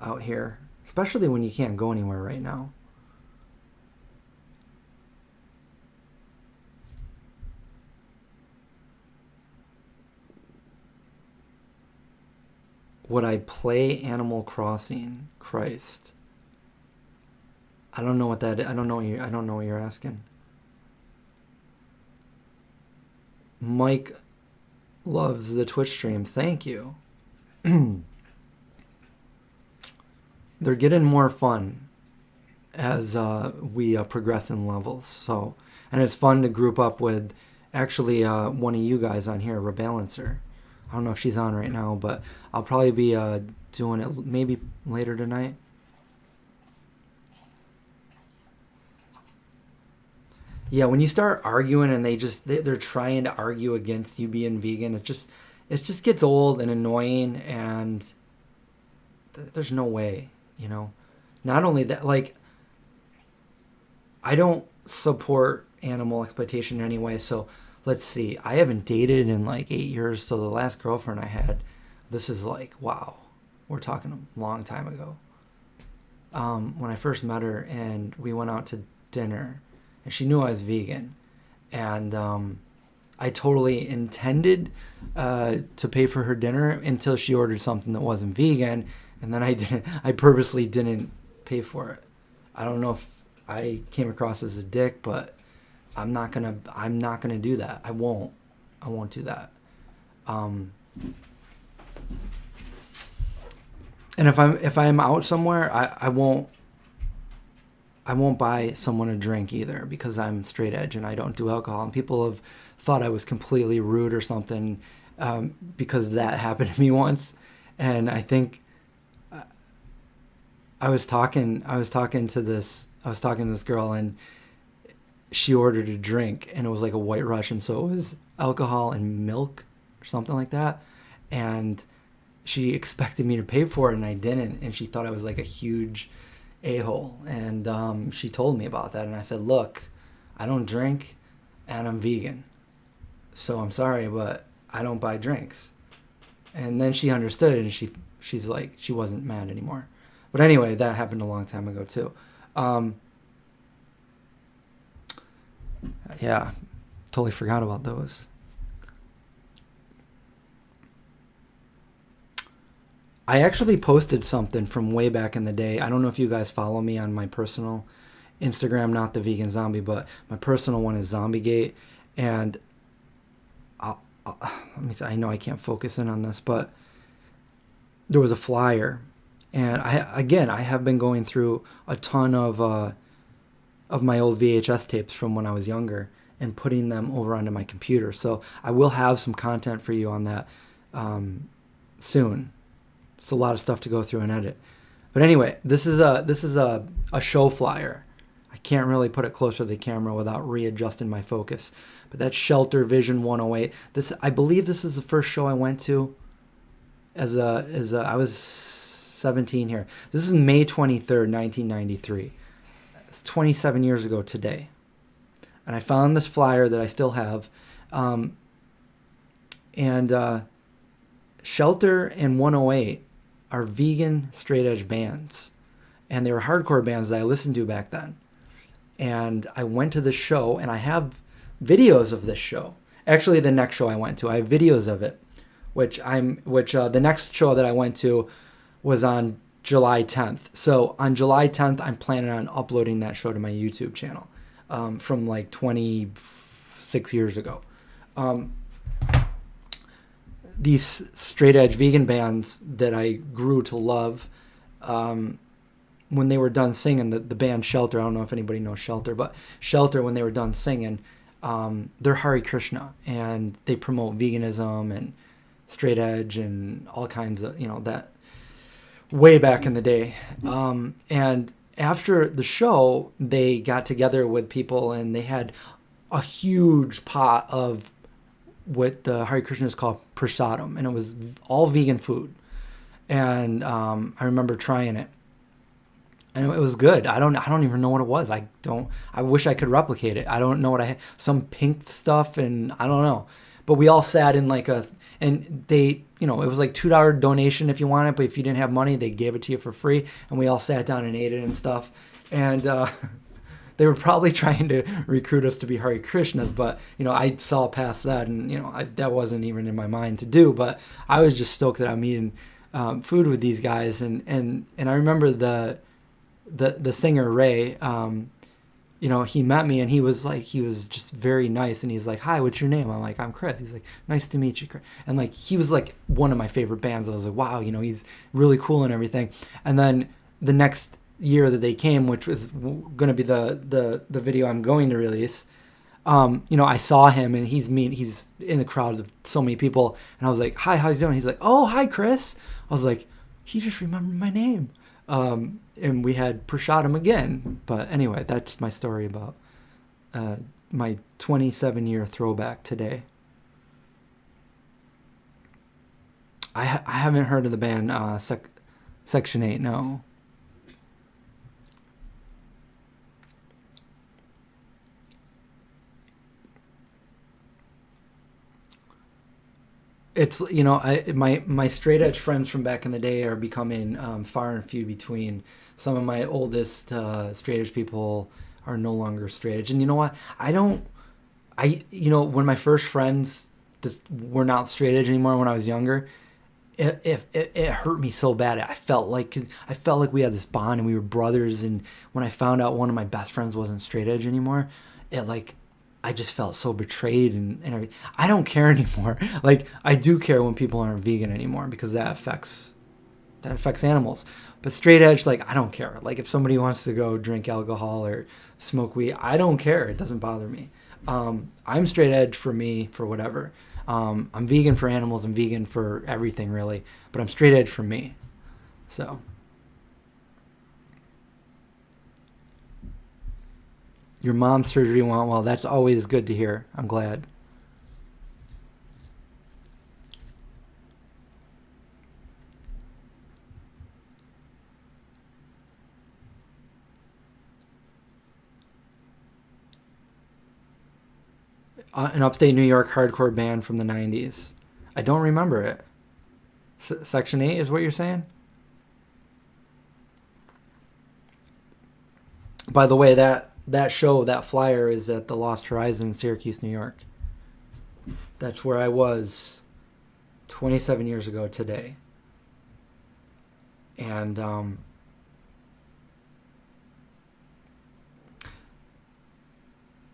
[SPEAKER 1] out here, especially when you can't go anywhere right now. Would I play Animal Crossing? Christ. I don't know what that is. I don't know what you're asking. Mike loves the Twitch stream. Thank you. They're getting more fun as we progress in levels. So, and it's fun to group up with actually one of you guys on here, Rebalancer. I don't know if she's on right now, but I'll probably be doing it maybe later tonight. Yeah, when you start arguing and they're trying to argue against you being vegan, it just gets old and annoying, and there's no way, Not only that, like, I don't support animal exploitation anyway, so let's see. I haven't dated in like 8 years, so the last girlfriend I had, this is like, wow, we're talking a long time ago. When I first met her and we went out to dinner, and she knew I was vegan, and I totally intended to pay for her dinner until she ordered something that wasn't vegan, and then I purposely didn't pay for it. I don't know if I came across as a dick, but I'm not gonna do that. I won't do that. And if I'm out somewhere, I won't buy someone a drink either, because I'm straight edge and I don't do alcohol. And people have thought I was completely rude or something because that happened to me once. And I think I was talking to this girl, and she ordered a drink, and it was like a White Russian, so it was alcohol and milk or something like that. And she expected me to pay for it, and I didn't. And she thought I was like a huge a-hole. And she told me about that, and I said, look, I don't drink and I'm vegan, so I'm sorry, but I don't buy drinks. And then she understood it, and she's like, she wasn't mad anymore. But anyway, that happened a long time ago too. Yeah, totally forgot about those. I actually posted something from way back in the day. I don't know if you guys follow me on my personal Instagram, not the Vegan Zombie, but my personal one is Zombiegate. And let me see, I know I can't focus in on this, but there was a flyer, and I have been going through a ton of my old VHS tapes from when I was younger and putting them over onto my computer. So I will have some content for you on that soon. It's a lot of stuff to go through and edit. But anyway, this is a show flyer. I can't really put it closer to the camera without readjusting my focus. But that's Shelter Vision 108. I believe this is the first show I went to I was 17 here. This is May 23rd, 1993. It's 27 years ago today. And I found this flyer that I still have. Shelter and 108 are vegan straight edge bands. And they were hardcore bands that I listened to back then. And I went to this show, and I have videos of this show. Actually, the next show I went to, I have videos of it. The next show that I went to was on July 10th. So on July 10th, I'm planning on uploading that show to my YouTube channel from like 26 years ago. These straight edge vegan bands that I grew to love, when they were done singing, the band Shelter, I don't know if anybody knows Shelter, but Shelter, when they were done singing, they're Hare Krishna, and they promote veganism and straight edge and all kinds of, that way back in the day. And after the show, they got together with people, and they had a huge pot of what the Hare Krishnas call prasadam, and it was all vegan food. And I remember trying it, and it was good. I don't even know what it was. I wish I could replicate it. I don't know what I had. Some pink stuff, and I don't know. But we all sat in and they, it was like $2 donation if you want it, but if you didn't have money, they gave it to you for free. And we all sat down and ate it and stuff. And they were probably trying to recruit us to be Hare Krishnas, but I saw past that, and that wasn't even in my mind to do. But I was just stoked that I'm eating food with these guys, and I remember the singer Ray. He met me, and he was just very nice, and he's like, "Hi, what's your name?" I'm like, "I'm Chris." He's like, "Nice to meet you, Chris." And he was like one of my favorite bands. I was like, "Wow, he's really cool and everything." And then the next year that they came, which was going to be the video I'm going to release, I saw him, and he's in the crowds of so many people, and I was like, "Hi, how's you doing?" He's like, "Oh, hi, Chris." I was like, he just remembered my name. And we had prasadam again. But anyway, that's my story about my 27-year throwback today. I haven't heard of the band Section 8, no. It's, my straight edge friends from back in the day are becoming far and few between. Some of my oldest straight edge people are no longer straight edge. And you know what? I don't when my first friends just were not straight edge anymore when I was younger, it hurt me so bad. I felt like we had this bond and we were brothers. And when I found out one of my best friends wasn't straight edge anymore, I just felt so betrayed and everything. I don't care anymore. Like, I do care when people aren't vegan anymore because that affects animals. But straight edge, like, I don't care. Like, if somebody wants to go drink alcohol or smoke weed, I don't care. It doesn't bother me. I'm straight edge for me, for whatever. I'm vegan for animals. I'm vegan for everything, really. But I'm straight edge for me. So. Your mom's surgery went well. That's always good to hear. I'm glad. An upstate New York hardcore band from the 90s. I don't remember it. Section 8 is what you're saying? By the way, that show, that flyer is at the Lost Horizon in Syracuse, New York. That's where I was 27 years ago today. And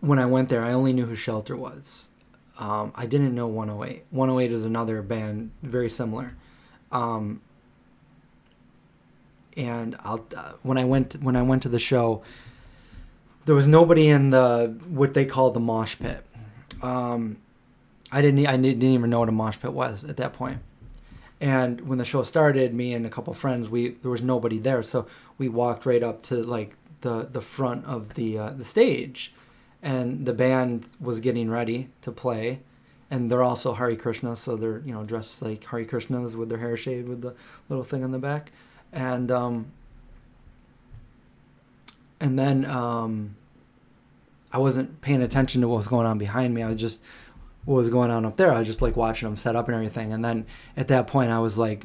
[SPEAKER 1] when I went there, I only knew who Shelter was. I didn't know 108. 108 is another band very similar. And when I went to the show, there was nobody in what they call the mosh pit. I didn't even know what a mosh pit was at that point. And when the show started, me and a couple friends, there was nobody there, so we walked right up to like the front of the stage, and the band was getting ready to play, and they're also Hare Krishna, so they're dressed like Hare Krishnas with their hair shaved with the little thing on the back, and then I wasn't paying attention to what was going on behind me. I was just what was going on up there. I was just like watching them set up and everything. And then at that point, I was like,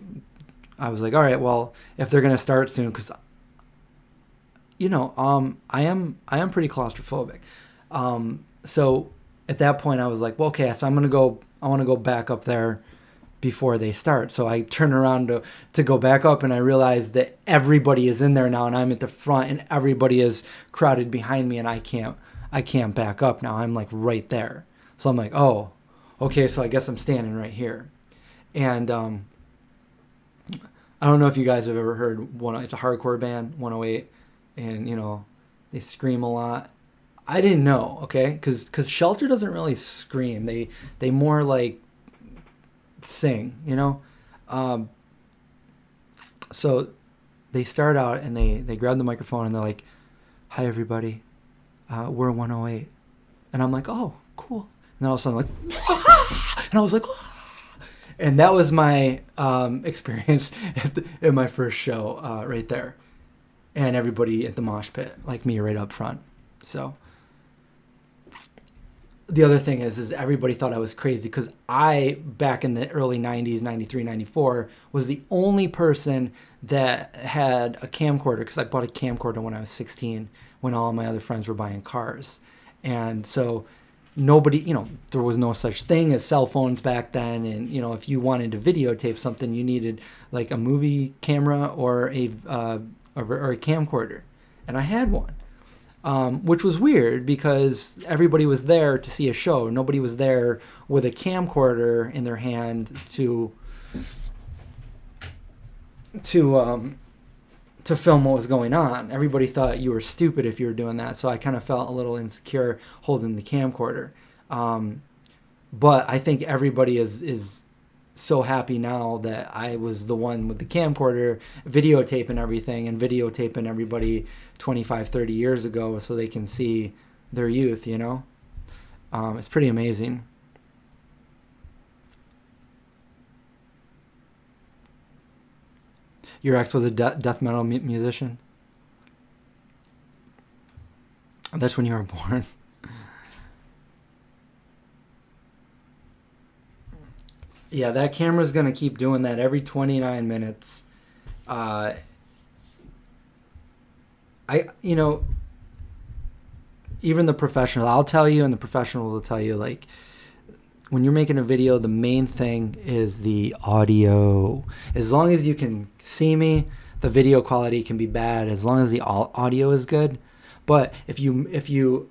[SPEAKER 1] all right, well, if they're gonna start soon, because I am pretty claustrophobic. So at that point, I was like, well, okay, so I want to go back up there before they start. So I turn around to go back up, and I realize that everybody is in there now, and I'm at the front, and everybody is crowded behind me, and I can't back up now. I'm like right there. So I'm like, oh, okay, so I guess I'm standing right here. And I don't know if you guys have ever heard it's a hardcore band, 108, and they scream a lot. I didn't know, okay, because Shelter doesn't really scream. They more like sing, So they start out and they grab the microphone and they're like, "Hi everybody, we're 108," and I'm like, "Oh, cool." And then all of a sudden, and I was like, and that was my experience at my first show right there, and everybody at the mosh pit, like me, right up front. So the other thing is everybody thought I was crazy because I, back in the early 90s, 93, 94, was the only person that had a camcorder, because I bought a camcorder when I was 16, when all my other friends were buying cars. And so nobody, there was no such thing as cell phones back then. And, if you wanted to videotape something, you needed like a movie camera or a camcorder. And I had one. Which was weird because everybody was there to see a show. Nobody was there with a camcorder in their hand to film what was going on. Everybody thought you were stupid if you were doing that. So I kind of felt a little insecure holding the camcorder. But I think everybody is so happy now that I was the one with the camcorder videotaping everything and videotaping everybody 25, 30 years ago so they can see their youth, It's pretty amazing. Your ex was a death metal musician? That's when you were born. Yeah, that camera's going to keep doing that every 29 minutes. even the professional, I'll tell you, and the professional will tell you, like, when you're making a video, the main thing is the audio. As long as you can see me, the video quality can be bad as long as the audio is good. But if you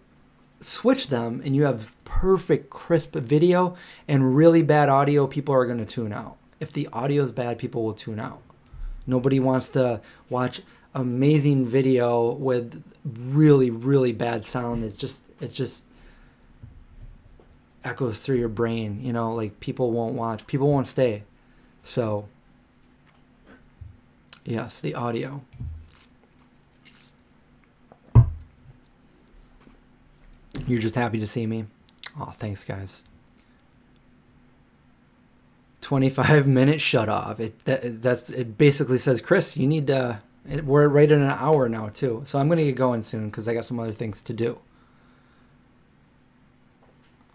[SPEAKER 1] switch them and you have perfect crisp video and really bad audio, people are going to tune out. If the audio is bad, people will tune out. Nobody wants to watch amazing video with really, really bad sound. It just echoes through your brain, you know, like people won't watch, people won't stay. So yes, the audio. You're just happy to see me. Oh, thanks guys. 25-minute shut off. It basically says, Chris, you need to, we're right at an hour now too. So I'm going to get going soon because I got some other things to do.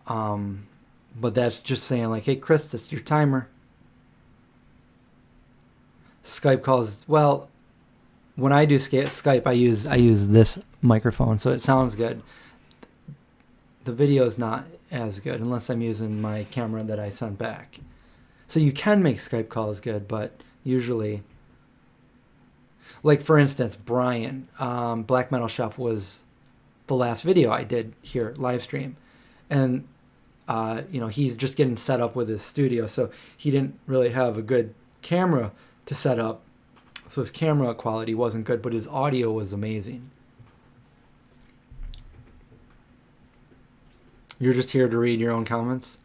[SPEAKER 1] But that's just saying like, hey Chris, this is your timer. Skype calls, well, when I do Skype, I use this microphone, so it sounds good. The video is not as good unless I'm using my camera that I sent back. So you can make Skype calls good, but usually, like for instance, Brian, Black Metal Chef was the last video I did here, live stream. And, you know, he's just getting set up with his studio, so he didn't really have a good camera to set up. So his camera quality wasn't good, but his audio was amazing. You're just here to read your own comments?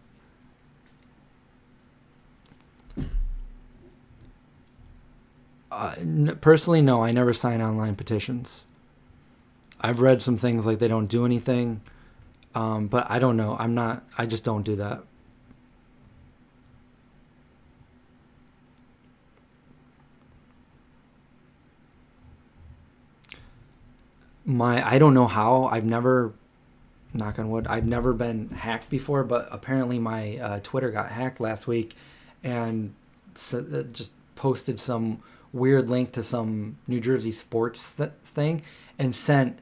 [SPEAKER 1] Personally, no, I never sign online petitions. I've read some things like they don't do anything, but I don't know. I just don't do that. I don't know how. I've never, knock on wood, I've never been hacked before, but apparently my Twitter got hacked last week and just posted some weird link to some New Jersey sports thing and sent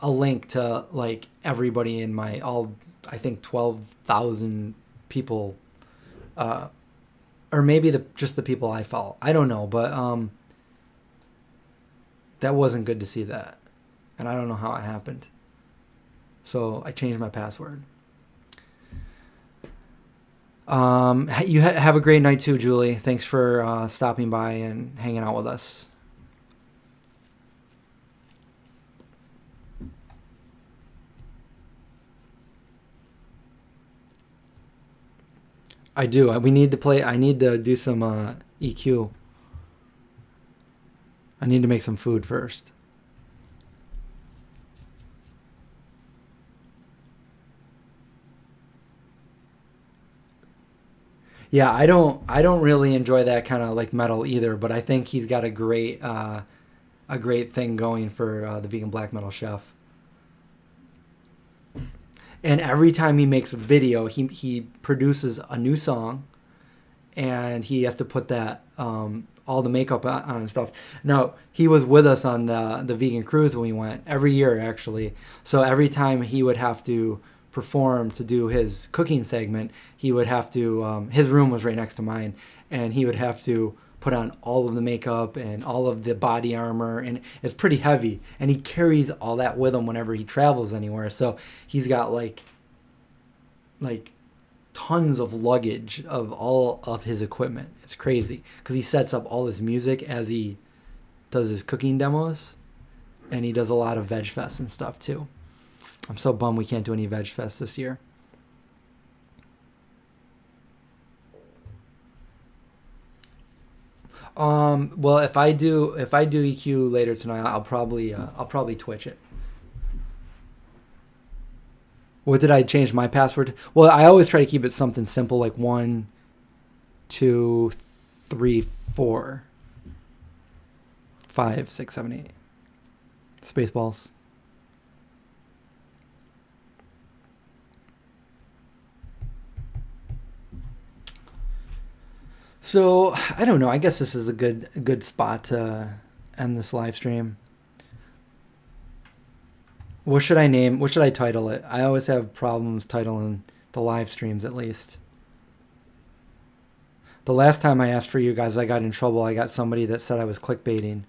[SPEAKER 1] a link to like everybody in my I think 12,000 people, or maybe just the people I follow. I don't know, but that wasn't good to see that. And I don't know how it happened. So I changed my password. You have a great night too, Julie. Thanks for stopping by and hanging out with us. I do. We need to play. I need to do some EQ. I need to make some food first. Yeah, I don't really enjoy that kind of like metal either, but I think he's got a great thing going for the Vegan Black Metal Chef. And every time he makes a video, he produces a new song, and he has to put that all the makeup on and stuff. Now, he was with us on the vegan cruise when we went every year actually. So every time he would have to perform to do his cooking segment, he would have to his room was right next to mine, and he would have to put on all of the makeup and all of the body armor, and it's pretty heavy, and he carries all that with him whenever he travels anywhere. So he's got like tons of luggage of all of his equipment. It's crazy because he sets up all his music as he does his cooking demos, and he does a lot of veg fests and stuff too. I'm so bummed we can't do any veg fests this year. Well, if I do EQ later tonight, I'll probably Twitch it. What did I change my password? Well, I always try to keep it something simple, like 1, 2, 3, 4, 5, 6, 7, 8. Spaceballs. So I don't know. I guess this is a good spot to end this live stream. What should I name? What should I title it? I always have problems titling the live streams, at least. The last time I asked for you guys, I got in trouble. I got somebody that said I was clickbaiting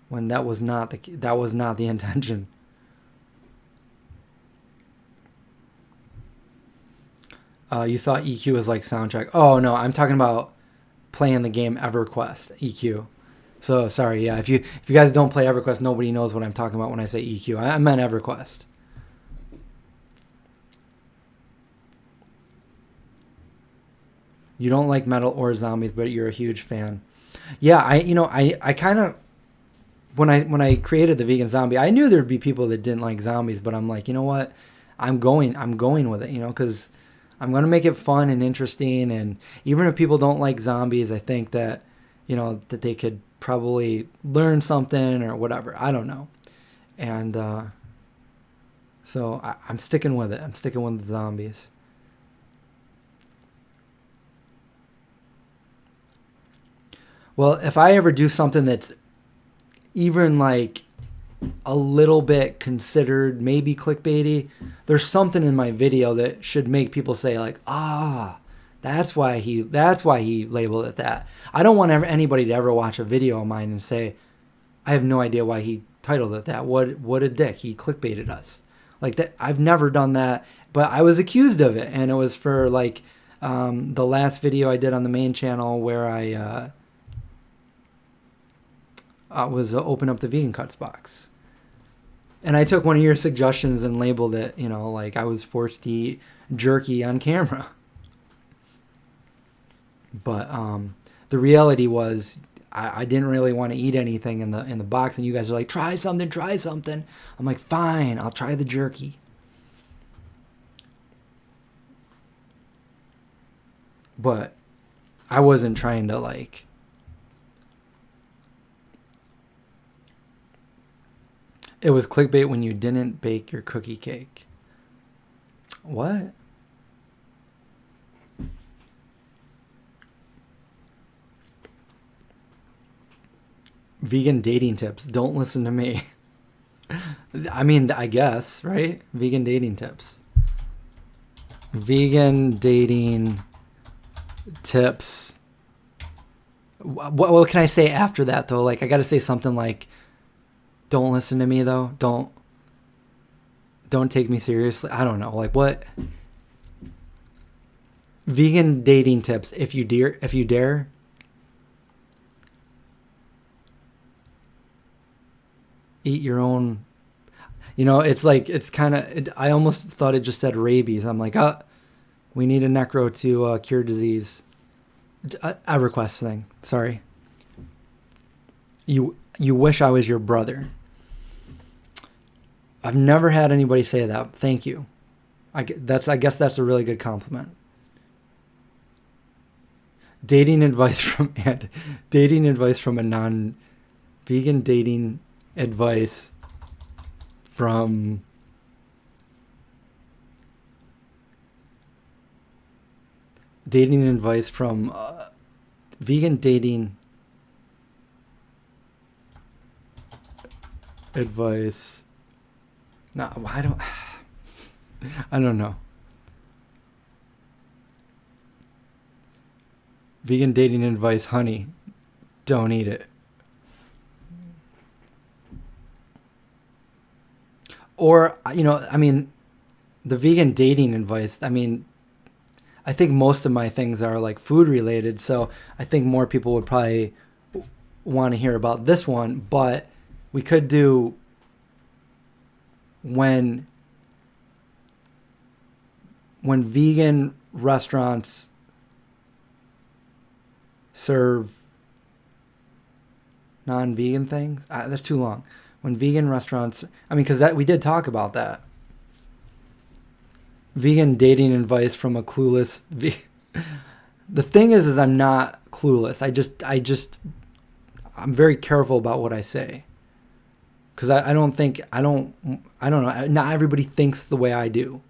[SPEAKER 1] when that was not the intention. You thought EQ was like soundtrack. Oh no, I'm talking about playing the game EverQuest EQ. So sorry, yeah. If you guys don't play EverQuest, nobody knows what I'm talking about when I say EQ. I meant EverQuest. You don't like metal or zombies, but you're a huge fan. Yeah, I kind of when I created the vegan zombie, I knew there'd be people that didn't like zombies, but I'm like, you know what? I'm going with it, because I'm going to make it fun and interesting. And even if people don't like zombies, I think that, that they could probably learn something or whatever. I don't know. And so I'm sticking with it. I'm sticking with the zombies. Well, if I ever do something that's even like a little bit considered maybe clickbaity, there's something in my video that should make people say like, that's why he labeled it that. I don't want anybody to ever watch a video of mine and say, I have no idea why he titled it that. What a dick. He clickbaited us. Like that. I've never done that, but I was accused of it. And it was for like the last video I did on the main channel where I was open up the vegan cuts box. And I took one of your suggestions and labeled it, like I was forced to eat jerky on camera. But the reality was I didn't really want to eat anything in the box, and you guys are like, try something. I'm like, fine, I'll try the jerky. But I wasn't trying to like... It was clickbait when you didn't bake your cookie cake. What? Vegan dating tips. Don't listen to me. I mean, I guess, right? Vegan dating tips. Vegan dating tips. What can I say after that, though? Like, I got to say something like, don't listen to me, though. Don't take me seriously. I don't know. Like, what? Vegan dating tips. If you dare. Eat your own. It's like, it's kind of, I almost thought it just said rabies. I'm like, we need a necro to cure disease. A request thing. Sorry. You wish I was your brother. I've never had anybody say that. Thank you. I guess that's a really good compliment. Dating advice from a non-vegan dating advice from vegan dating advice. No, I don't know. Vegan dating advice, honey, don't eat it. Or, I mean, the vegan dating advice, I mean, I think most of my things are like food related, so I think more people would probably want to hear about this one, but we could do when vegan restaurants serve non-vegan things. That's too long. When vegan restaurants, I mean, because we did talk about that. Vegan dating advice from a clueless. The thing is I'm not clueless. I'm very careful about what I say. Because I don't know. Not everybody thinks the way I do.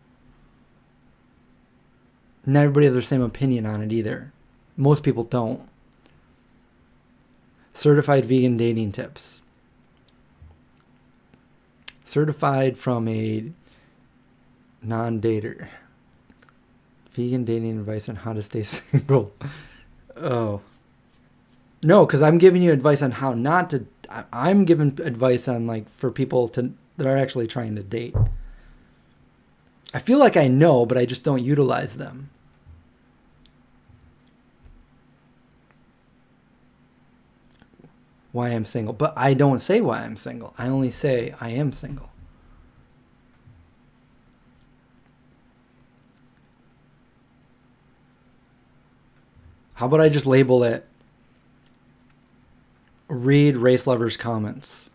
[SPEAKER 1] Not everybody has the same opinion on it either. Most people don't. Certified vegan dating tips. certified from a non-dater. Vegan dating advice on how to stay single. Oh. No, because I'm giving you advice on how not to. I'm giving advice on, like, for people that are actually trying to date. I feel like I know, but I just don't utilize them. Why I'm single. But I don't say why I'm single. I only say I am single. How about I just label it, read race lovers' comments?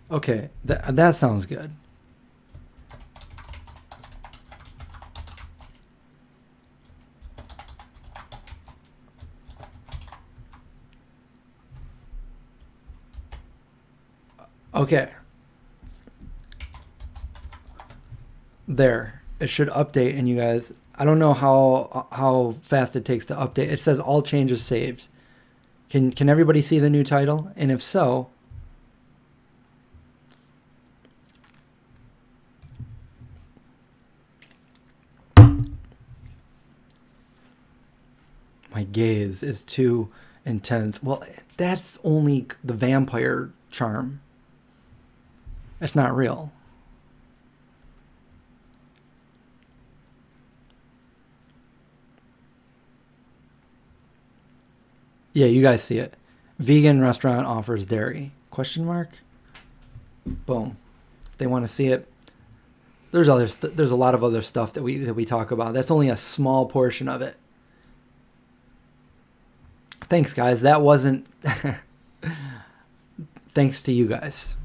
[SPEAKER 1] Okay, that sounds good. Okay. There. It should update, and you guys, I don't know how fast it takes to update. It says all changes saved. Can everybody see the new title? And if so, my gaze is too intense. Well, that's only the vampire charm. It's not real. Yeah, you guys see it. Vegan restaurant offers dairy. Question mark? Boom. If they want to see it, there's a lot of other stuff that we talk about. That's only a small portion of it. Thanks, guys. That wasn't thanks to you guys.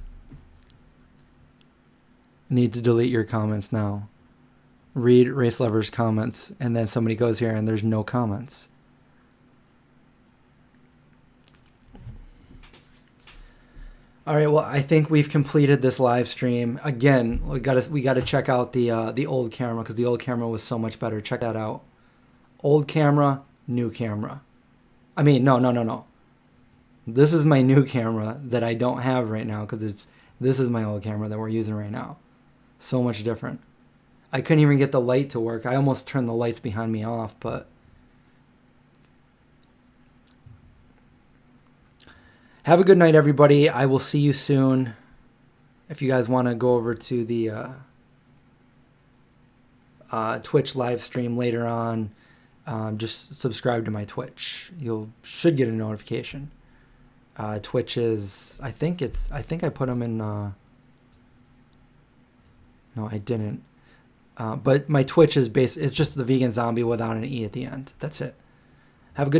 [SPEAKER 1] Need to delete your comments now. Read race lovers' comments, and then somebody goes here and there's no comments. All right, well, I think we've completed this live stream. Again, we gotta check out the old camera, because the old camera was so much better. Check that out. Old camera, new camera. I mean, no. This is my new camera that I don't have right now, because this is my old camera that we're using right now. So much different. I couldn't even get the light to work. I almost turned the lights behind me off, but have a good night, everybody. I will see you soon. If you guys want to go over to the Twitch live stream later on, just subscribe to my Twitch. You should get a notification. Twitch is, I think I put them in, no, I didn't. But my Twitch is it's just the Vegan Zombie without an E at the end. That's it. Have a good night.